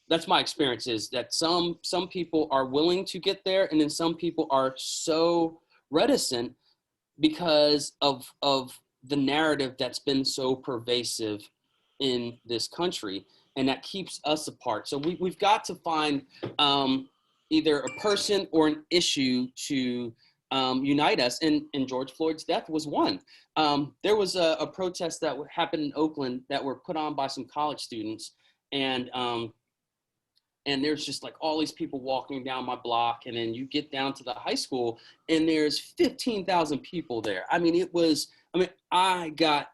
That's my experience, is that some people are willing to get there, and then some people are so reticent because of the narrative that's been so pervasive in this country, and that keeps us apart. So we've got to find either a person or an issue to unite us. And George Floyd's death was one. There was a protest that happened in Oakland that were put on by some college students, and there's just like all these people walking down my block, and then you get down to the high school and there's 15,000 people there. I mean, I got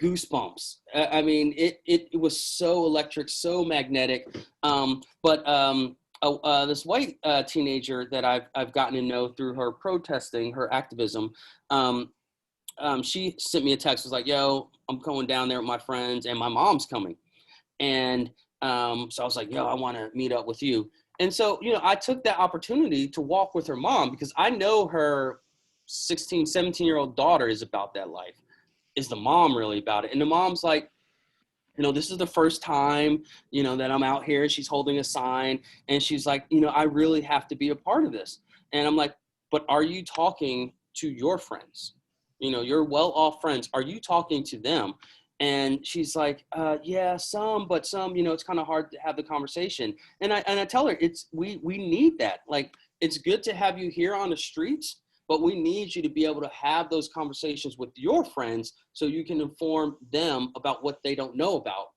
goosebumps. I mean, it was so electric, so magnetic. This white teenager that I've gotten to know through her protesting, her activism, she sent me a text, was like, yo, I'm going down there with my friends and my mom's coming. And so I was like, yo, I want to meet up with you. And so, I took that opportunity to walk with her mom, because I know her 16, 17-year-old daughter is about that life. Is the mom really about it? And the mom's like, this is the first time, that I'm out here. She's holding a sign, and she's like, I really have to be a part of this. And I'm like, but are you talking to your friends? Your well-off friends, are you talking to them? And she's like, yeah, some, but some, it's kind of hard to have the conversation. And I tell her, we need that. Like, it's good to have you here on the streets, but we need you to be able to have those conversations with your friends so you can inform them about what they don't know about.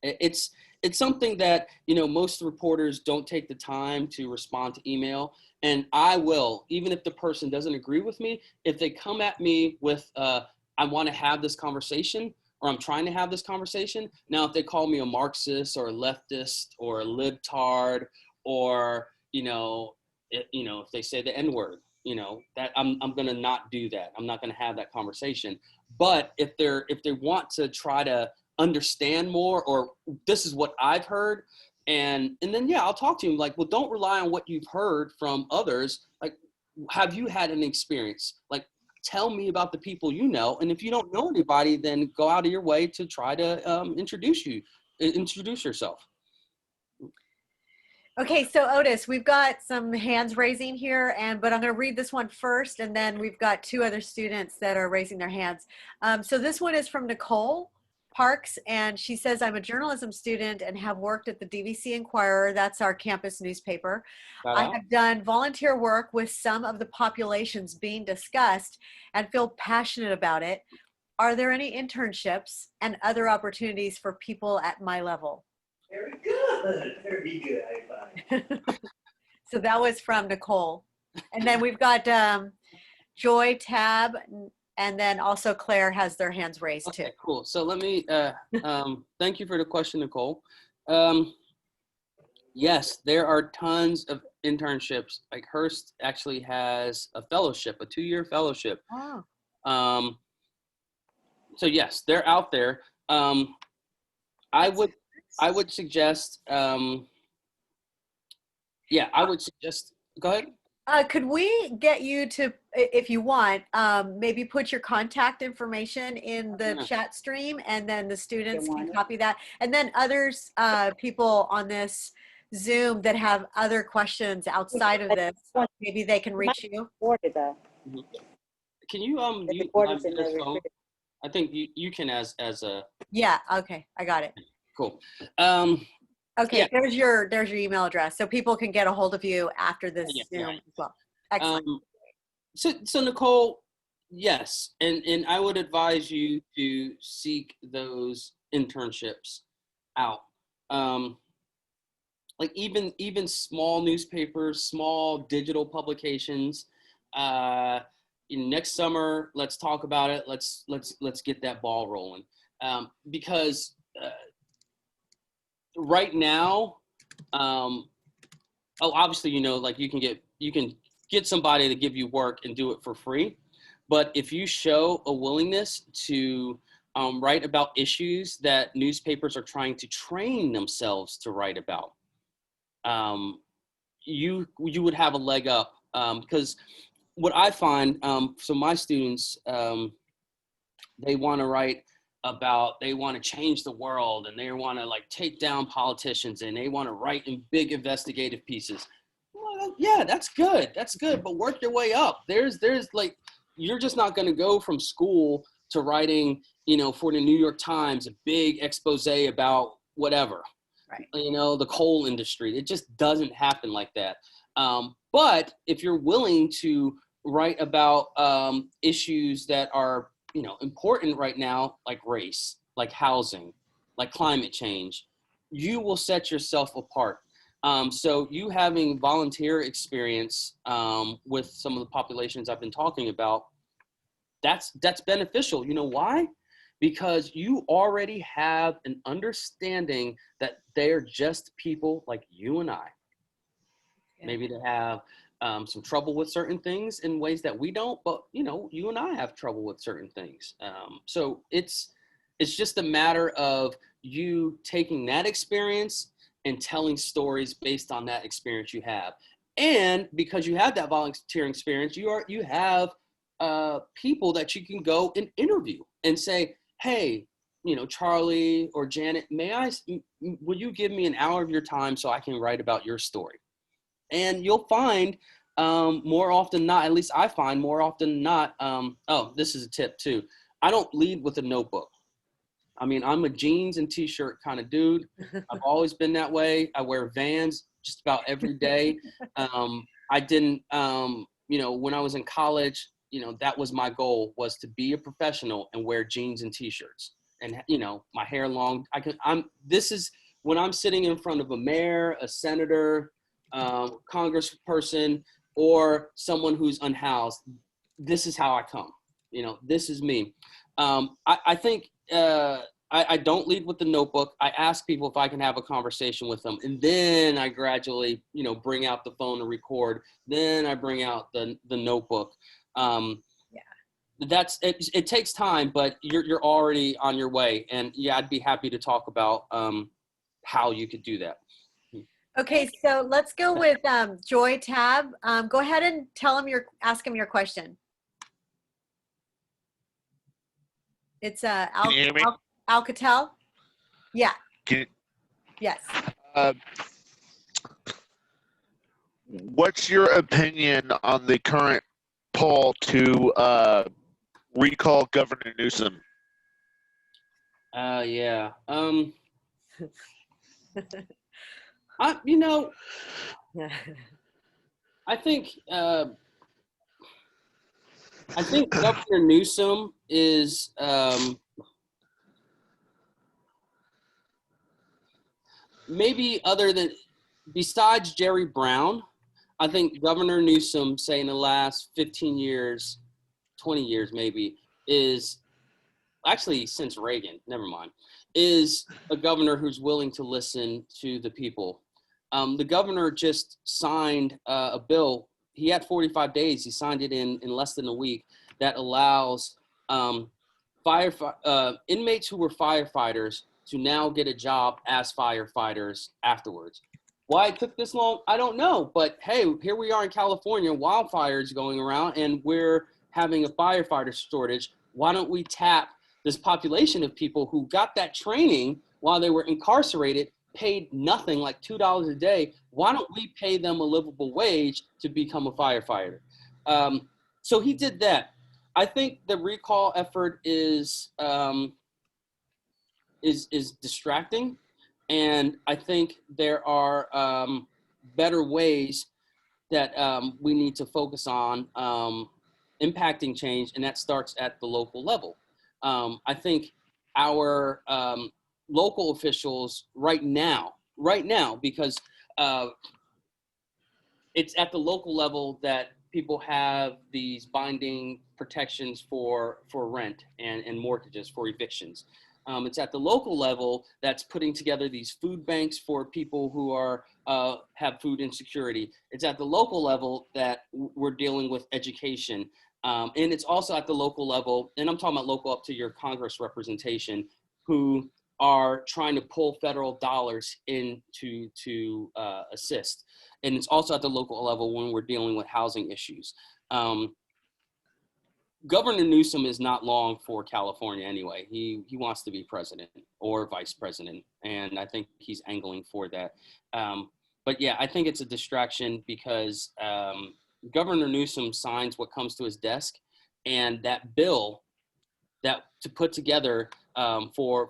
It's something that, most reporters don't take the time to respond to email. And I will, even if the person doesn't agree with me, if they come at me with, I want to have this conversation, or I'm trying to have this conversation. Now, if they call me a Marxist or a leftist or a libtard, or, if they say the N-word, that I'm going to not do that. I'm not going to have that conversation. But if they want to try to understand more, or this is what I've heard, and then yeah, I'll talk to them like, well, don't rely on what you've heard from others. Like, have you had an experience? Like, tell me about the people you know, and if you don't know anybody, then go out of your way to try to introduce yourself. Okay, so Otis, we've got some hands raising here, but I'm going to read this one first, and then we've got two other students that are raising their hands. So this one is from Nicole Parks, and she says, I'm a journalism student and have worked at the DVC Inquirer. That's our campus newspaper. I have done volunteer work with some of the populations being discussed and feel passionate about it. Are there any internships and other opportunities for people at my level? Very good. Very good. So that was from Nicole. And then we've got Joy, Tab, and then also Claire has their hands raised too. Okay, cool. So let me, thank you for the question, Nicole. Yes, there are tons of internships. Like Hearst actually has a fellowship, a 2-year fellowship. Oh. So yes, they're out there. I would suggest, go ahead. Could we get you to, if you want, maybe put your contact information in the chat stream, and then the students can copy that. And then others, people on this Zoom that have other questions outside of this, maybe they can reach you. Can you mute my phone? I think you can as a. Yeah. Okay. I got it. Cool. Okay. Yeah. There's your email address, so people can get a hold of you after this Zoom as well. Excellent. So Nicole, yes, and I would advise you to seek those internships out. Like even small newspapers, small digital publications. Next summer, let's talk about it. Let's get that ball rolling. Because right now, obviously, like you can get somebody to give you work and do it for free. But if you show a willingness to write about issues that newspapers are trying to train themselves to write about, you would have a leg up, because what I find, so my students, they want to write about, they want to change the world, and they want to like take down politicians, and they want to write in big investigative pieces. Well, yeah, that's good, but work your way up. There's like, you're just not going to go from school to writing, for the New York Times, a big expose about whatever, right? The coal industry. It just doesn't happen like that. But if you're willing to write about issues that are, important right now, like race, like housing, like climate change, you will set yourself apart. So you having volunteer experience with some of the populations I've been talking about, that's beneficial. You know why? Because you already have an understanding that they're just people like you and I. Yeah. Maybe they have some trouble with certain things in ways that we don't, but you and I have trouble with certain things. So it's just a matter of you taking that experience and telling stories based on that experience you have. And because you have that volunteering experience, you have people that you can go and interview and say, hey, Charlie or Janet, will you give me an hour of your time so I can write about your story? And you'll find more often not, at least I find more often not, this is a tip too. I don't lead with a notebook. I mean, I'm a jeans and t-shirt kind of dude. I've always been that way. I wear Vans just about every day. I didn't, when I was in college, that was my goal, was to be a professional and wear jeans and t-shirts and, my hair long. This is when I'm sitting in front of a mayor, a senator, congressperson, or someone who's unhoused. This is how I come, this is me. I think, I don't lead with the notebook. I ask people if I can have a conversation with them, and then I gradually, bring out the phone to record. Then I bring out the notebook. it takes time, but you're already on your way. And yeah, I'd be happy to talk about how you could do that. Okay, so let's go with Joy Tab. Go ahead and ask him your question. It's Can you hear me? Alcatel. Yeah. Yes. What's your opinion on the current poll to recall Governor Newsom? Yeah. I think Governor Newsom is maybe besides Jerry Brown, I think Governor Newsom, say in the last 15 years, 20 years maybe, is actually since Reagan, never mind, is a governor who's willing to listen to the people. The governor just signed a bill. He had 45 days. He signed it in less than a week that allows inmates who were firefighters to now get a job as firefighters afterwards. Why it took this long, I don't know. But hey, here we are in California, wildfires going around, and we're having a firefighter shortage. Why don't we tap this population of people who got that training while they were incarcerated, paid nothing, like $2 a day? Why don't we pay them a livable wage to become a firefighter? So he did that. I think the recall effort is distracting, and I think there are better ways that we need to focus on impacting change, and that starts at the local level. I think our local officials right now, because it's at the local level that people have these binding protections for rent and mortgages, for evictions. It's at the local level that's putting together these food banks for people who are have food insecurity. It's at the local level that we're dealing with education. And it's also at the local level, and I'm talking about local up to your Congress representation, who are trying to pull federal dollars in to assist. And it's also at the local level when we're dealing with housing issues. Governor Newsom is not long for California anyway. He wants to be president or vice president, and I think he's angling for that. But yeah, I think it's a distraction because Governor Newsom signs what comes to his desk, and that bill that to put together for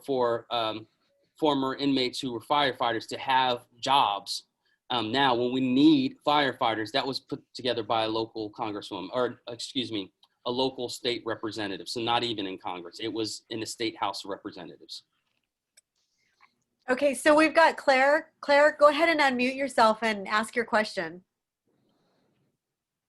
former inmates who were firefighters to have jobs. Now, when we need firefighters, that was put together by a local congresswoman, or excuse me, a local state representative. So not even in Congress, it was in the state House of Representatives. Okay, so we've got Claire. Claire, go ahead and unmute yourself and ask your question.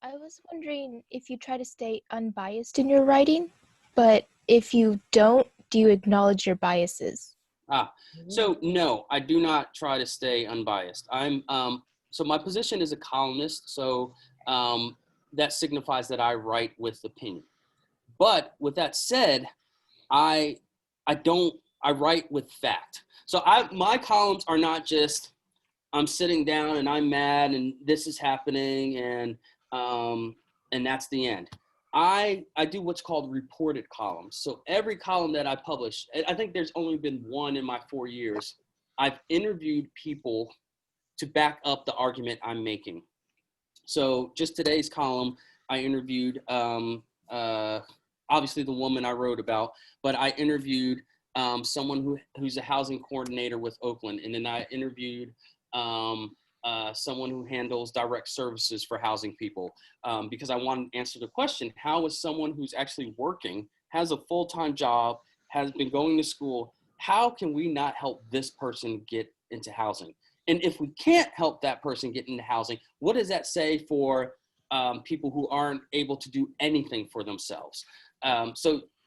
I was wondering if you try to stay unbiased in your writing, but if you don't, do you acknowledge your biases? So no, I do not try to stay unbiased. So my position is a columnist, so that signifies that I write with opinion. But with that said, I write with fact. So my columns are not just I'm sitting down and I'm mad and this is happening and that's the end. I do what's called reported columns. So every column that I publish, I think there's only been one in my 4 years, I've interviewed people to back up the argument I'm making. So just today's column, I interviewed obviously the woman I wrote about, but I interviewed someone who's a housing coordinator with Oakland, and then I interviewed someone who handles direct services for housing people because I wanted to answer the question, how is someone who's actually working, has a full-time job, has been going to school, how can we not help this person get into housing? And if we can't help that person get into housing, what does that say for people who aren't able to do anything for themselves?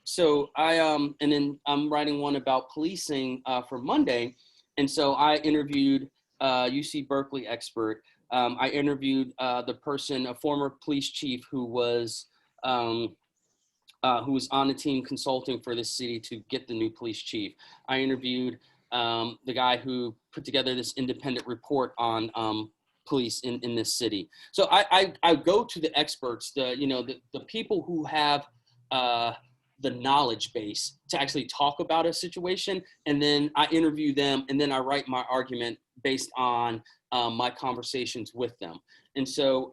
So I, and then I'm writing one about policing for Monday. And so I interviewed UC Berkeley expert. I interviewed the person, a former police chief who was who was on the team consulting for this city to get the new police chief. I interviewed the guy who put together this independent report on police in this city. So I go to the experts, the people who have the knowledge base to actually talk about a situation, and then I interview them, and then I write my argument based on my conversations with them. And so,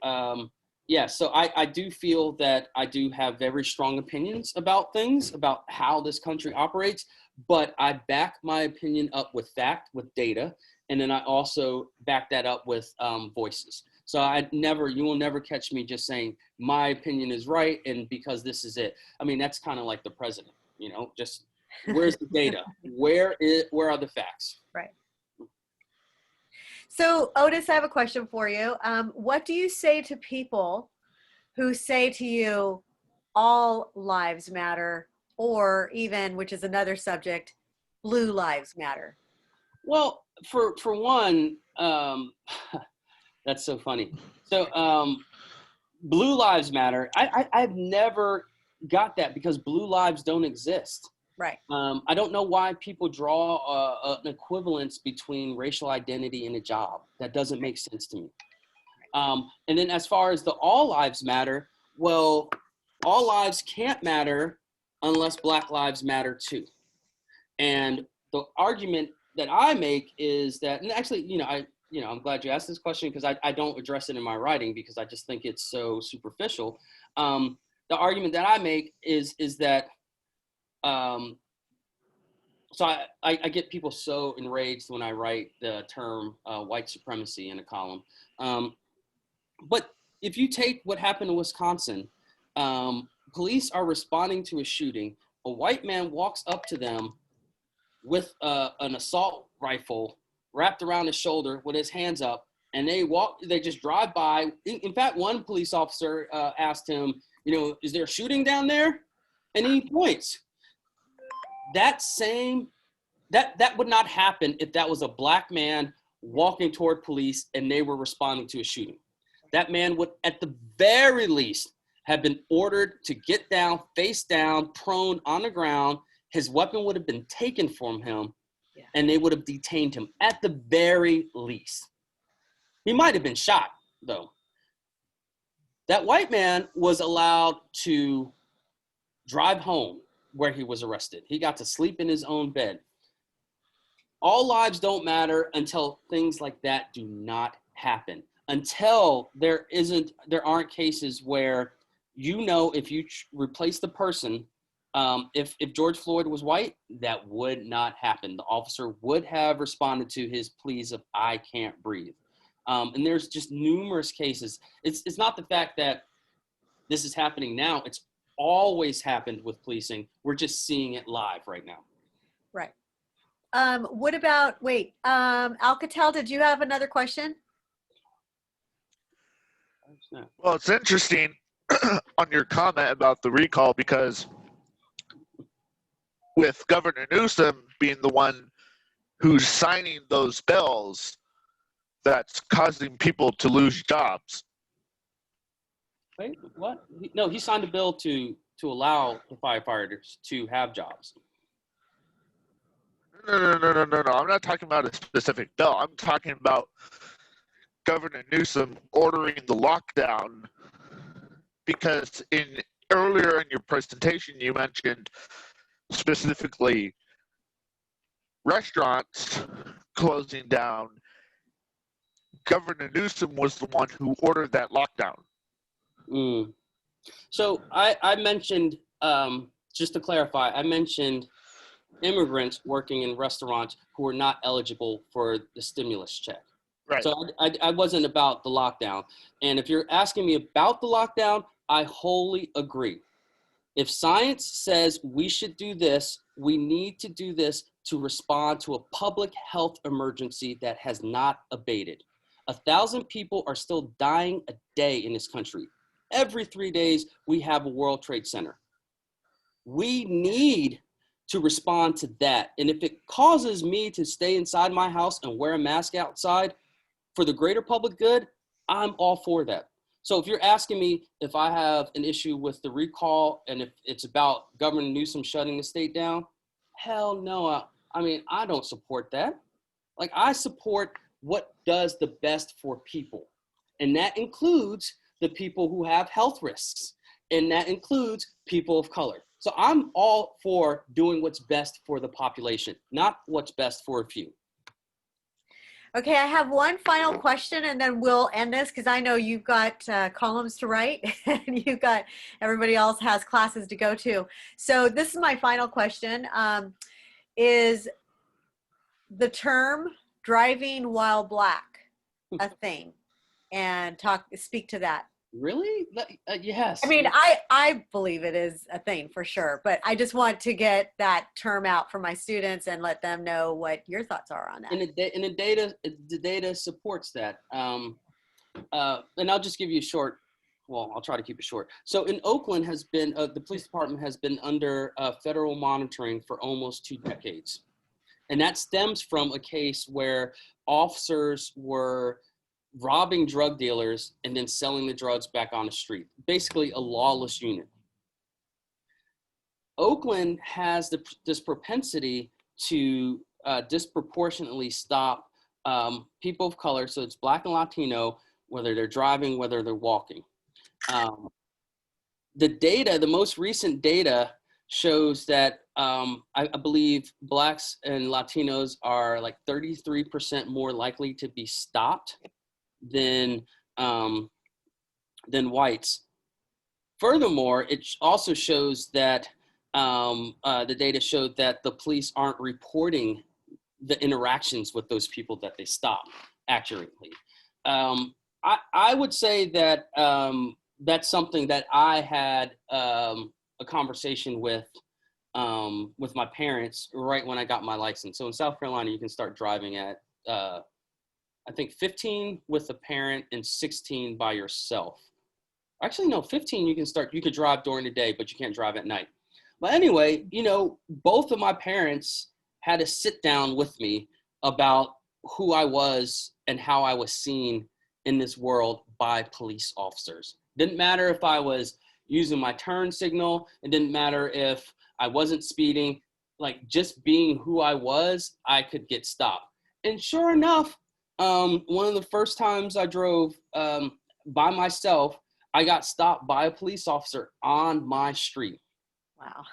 so I do feel that I do have very strong opinions about things, about how this country operates, but I back my opinion up with fact, with data, and then I also back that up with voices. So you will never catch me just saying my opinion is right and because this is it. I mean, that's kind of like the president, just where's the data? Where are the facts? Right. So Otis, I have a question for you. What do you say to people who say to you, all lives matter, or even, which is another subject, blue lives matter? Well, for one, that's so funny. So blue lives matter. I've never got that because blue lives don't exist. Right. I don't know why people draw an equivalence between racial identity and a job. That doesn't make sense to me. And then as far as the all lives matter, well, all lives can't matter unless Black lives matter too. And the argument that I make is that, and actually, I'm glad you asked this question because I don't address it in my writing because I just think it's so superficial. The argument that I make is that, so I get people so enraged when I write the term white supremacy in a column. But if you take what happened in Wisconsin, police are responding to a shooting. A white man walks up to them with an assault rifle wrapped around his shoulder with his hands up, and they just drive by. In fact, one police officer asked him, is there a shooting down there? And he points. That would not happen if that was a Black man walking toward police and they were responding to a shooting. That man would, at the very least, have been ordered to get down, face down, prone on the ground. His weapon would have been taken from him, and they would have detained him at the very least. He might have been shot, though. That white man was allowed to drive home where he was arrested. He got to sleep in his own bed. All lives don't matter until things like that do not happen. Until there aren't cases where, if you replace the person, if George Floyd was white, that would not happen. The officer would have responded to his pleas of "I can't breathe." And there's just numerous cases. It's not the fact that this is happening now. It's always happened with policing. We're just seeing it live right now. Right. What about, Alcatel, did you have another question? Well, it's interesting on your comment about the recall because with Governor Newsom being the one who's signing those bills, that's causing people to lose jobs. Wait, what? No, he signed a bill to allow the firefighters to have jobs. No. I'm not talking about a specific bill. I'm talking about Governor Newsom ordering the lockdown because earlier in your presentation, you mentioned specifically restaurants closing down. Governor Newsom was the one who ordered that lockdown. So I mentioned, just to clarify, I mentioned immigrants working in restaurants who are not eligible for the stimulus check. Right. So I wasn't about the lockdown. And if you're asking me about the lockdown, I wholly agree. If science says we should do this, we need to do this to respond to a public health emergency that has not abated. 1,000 people are still dying a day in this country. Every 3 days, we have a World Trade Center. We need to respond to that. And if it causes me to stay inside my house and wear a mask outside for the greater public good, I'm all for that. So if you're asking me if I have an issue with the recall and if it's about Governor Newsom shutting the state down, hell no. I mean, I don't support that. Like, I support what does the best for people. And that includes the people who have health risks. And that includes people of color. So I'm all for doing what's best for the population, not what's best for a few. Okay, I have one final question and then we'll end this because I know you've got columns to write and you've got, everybody else has classes to go to. So this is my final question. Is the term driving while black a thing? And speak to that. Really? Yes. I mean, I believe it is a thing for sure, but I just want to get that term out for my students and let them know what your thoughts are on that. And the data supports that. And I'll just give you a short, well, I'll try to keep it short. So in Oakland has been, the police department has been under federal monitoring for almost 2 decades. And that stems from a case where officers were robbing drug dealers and then selling the drugs back on the street, basically a lawless unit. Oakland has this propensity to disproportionately stop people of color, so it's Black and Latino, whether they're driving, whether they're walking. The most recent data shows that I believe Blacks and Latinos are like 33% more likely to be stopped than whites. Furthermore, it also shows that the data showed that the police aren't reporting the interactions with those people that they stop accurately. I would say that that's something that I had a conversation with my parents right when I got my license. So in South Carolina, you can start driving at I think 15 with a parent and 16 by yourself. Actually, no, 15 you could drive during the day, but you can't drive at night. But anyway, you know, both of my parents had to sit down with me about who I was and how I was seen in this world by police officers. Didn't matter if I was using my turn signal. It didn't matter if I wasn't speeding. Like, just being who I was, I could get stopped. And sure enough, one of the first times I drove by myself, I got stopped by a police officer on my street. Wow.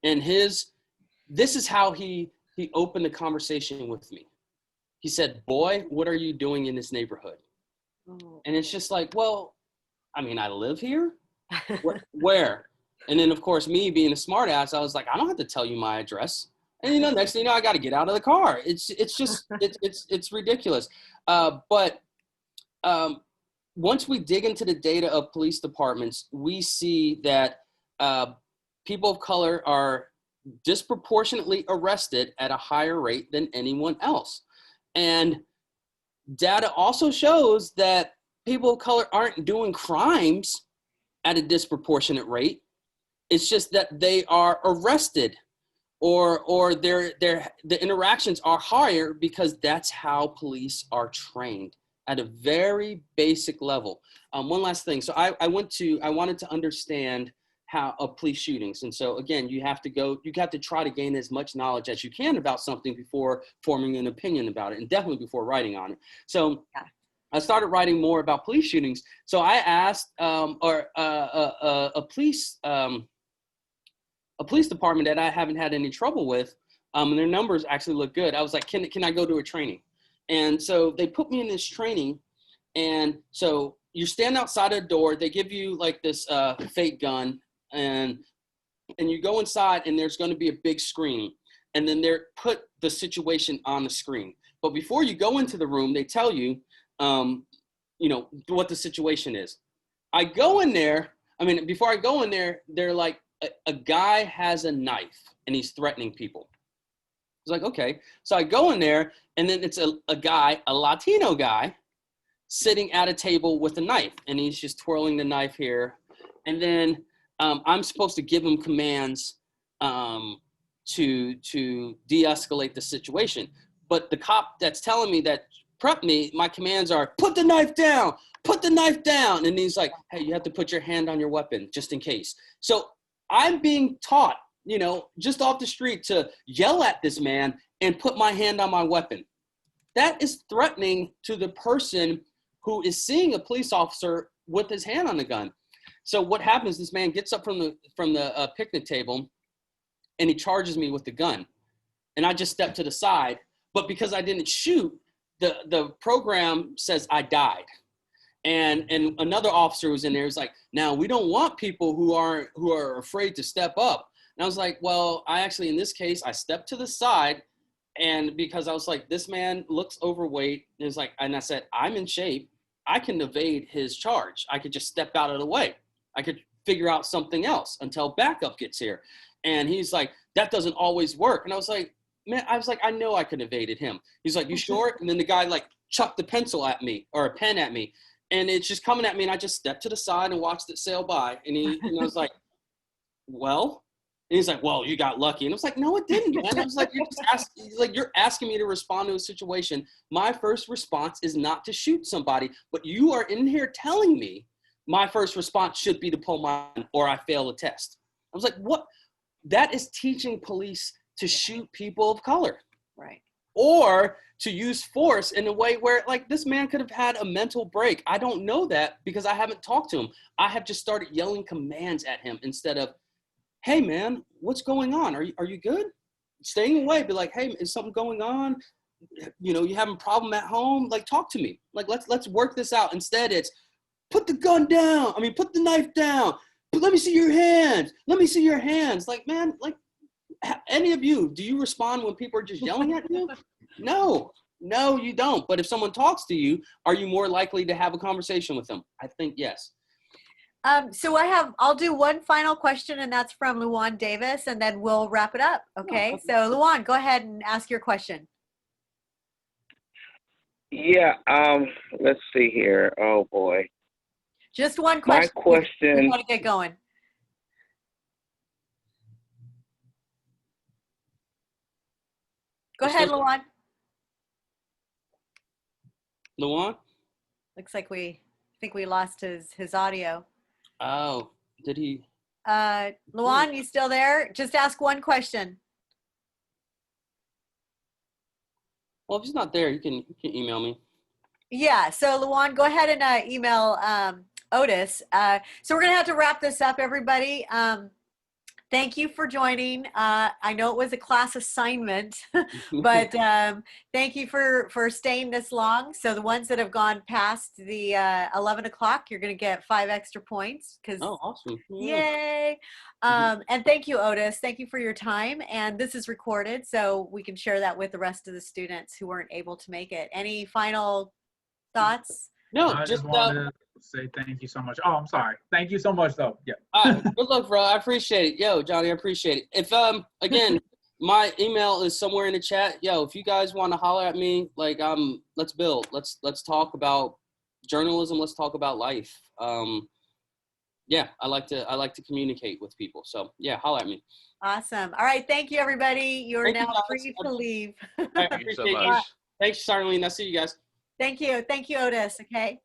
And this is how he opened the conversation with me. He said, "Boy, what are you doing in this neighborhood?" Oh. And it's just like, well, I mean, I live here. Where? And then, of course, me being a smart ass, I was like, I don't have to tell you my address. And, you know, next thing you know, I got to get out of the car. It's just, it's ridiculous. But once we dig into the data of police departments, we see that people of color are disproportionately arrested at a higher rate than anyone else. And data also shows that people of color aren't doing crimes at a disproportionate rate. It's just that they are arrested or the interactions are higher because that's how police are trained at a very basic level. One last thing. So I wanted to understand how of police shootings. And so again, you have to try to gain as much knowledge as you can about something before forming an opinion about it, and definitely before writing on it. So I started writing more about police shootings. So I asked a police department that I haven't had any trouble with, and their numbers actually look good. I was like, can I go to a training? And so they put me in this training. And so you stand outside a door, they give you like this fake gun, and you go inside and there's going to be a big screen. And then they put the situation on the screen. But before you go into the room, they tell you, you know, what the situation is. I go in there. I mean, before I go in there, they're like, a guy has a knife and he's threatening people. It's like, okay. So I go in there, and then it's a guy, a Latino guy, sitting at a table with a knife, and he's just twirling the knife here. And then I'm supposed to give him commands to de-escalate the situation. But the cop that's telling me that prep me, my commands are put the knife down, put the knife down. And he's like, hey, you have to put your hand on your weapon just in case. So I'm being taught, you know, just off the street to yell at this man and put my hand on my weapon. That is threatening to the person who is seeing a police officer with his hand on the gun. So what happens, this man gets up from the picnic table and he charges me with the gun. And I just step to the side. But because I didn't shoot, the program says I died. And another officer was in there. He was like, now we don't want people who are afraid to step up. And I was like, well, I actually, in this case, I stepped to the side. And because I was like, this man looks overweight. And it's like, and I said, I'm in shape. I can evade his charge. I could just step out of the way. I could figure out something else until backup gets here. And he's like, that doesn't always work. And I was like, man, I know I could have evaded him. He's like, you sure? And then the guy like chucked the pencil at me or a pen at me. And it's just coming at me. And I just stepped to the side and watched it sail by. And I was like, well, and he's like, well, you got lucky. And I was like, no, it didn't, man. I was like, you're asking me to respond to a situation. My first response is not to shoot somebody, but you are in here telling me my first response should be to pull mine or I fail a test. I was like, what? That is teaching police to shoot people of color. Right. Or to use force in a way where, like, this man could have had a mental break. I don't know that because I haven't talked to him. I have just started yelling commands at him instead of, hey, man, what's going on? Are you good? Staying away. Be like, hey, is something going on? You know, you having a problem at home? Like, talk to me. Like, let's work this out. Instead, it's put the gun down. I mean, put the knife down. But let me see your hands. Let me see your hands. Like, man, like, any of you, do you respond when people are just yelling at you? No, you don't. But if someone talks to you, are you more likely to have a conversation with them? I think yes. So I'll do one final question, and that's from Luan Davis, and then we'll wrap it up. Okay. Oh, So Luan, go ahead and ask your question. Yeah, let's see here. Oh boy. Just one question. My question. We want to get going. Go ahead, Luan. Luan? Looks like we lost his audio. Oh, did he? Luan, you still there? Just ask one question. Well, if he's not there, you can email me. Yeah. So Luan, go ahead and email Otis. So we're gonna have to wrap this up, everybody. Thank you for joining. I know it was a class assignment, but thank you for staying this long. So the ones that have gone past the 11 o'clock, you're going to get 5 extra points. Oh, awesome. Yay. And thank you, Otis. Thank you for your time. And this is recorded, so we can share that with the rest of the students who weren't able to make it. Any final thoughts? No, I just wanted to say thank you so much. Oh, I'm sorry. Thank you so much, though. Yeah. Good luck, bro. I appreciate it. Yo, Johnny, I appreciate it. If again, my email is somewhere in the chat. Yo, if you guys want to holler at me, like let's build. Let's talk about journalism. Let's talk about life. Yeah, I like to communicate with people. So yeah, holler at me. Awesome. All right. Thank you, everybody. You're now free to leave. I Thank you so appreciate you. much. Thanks, Charlene. I'll see you guys. Thank you. Thank you, Otis. Okay.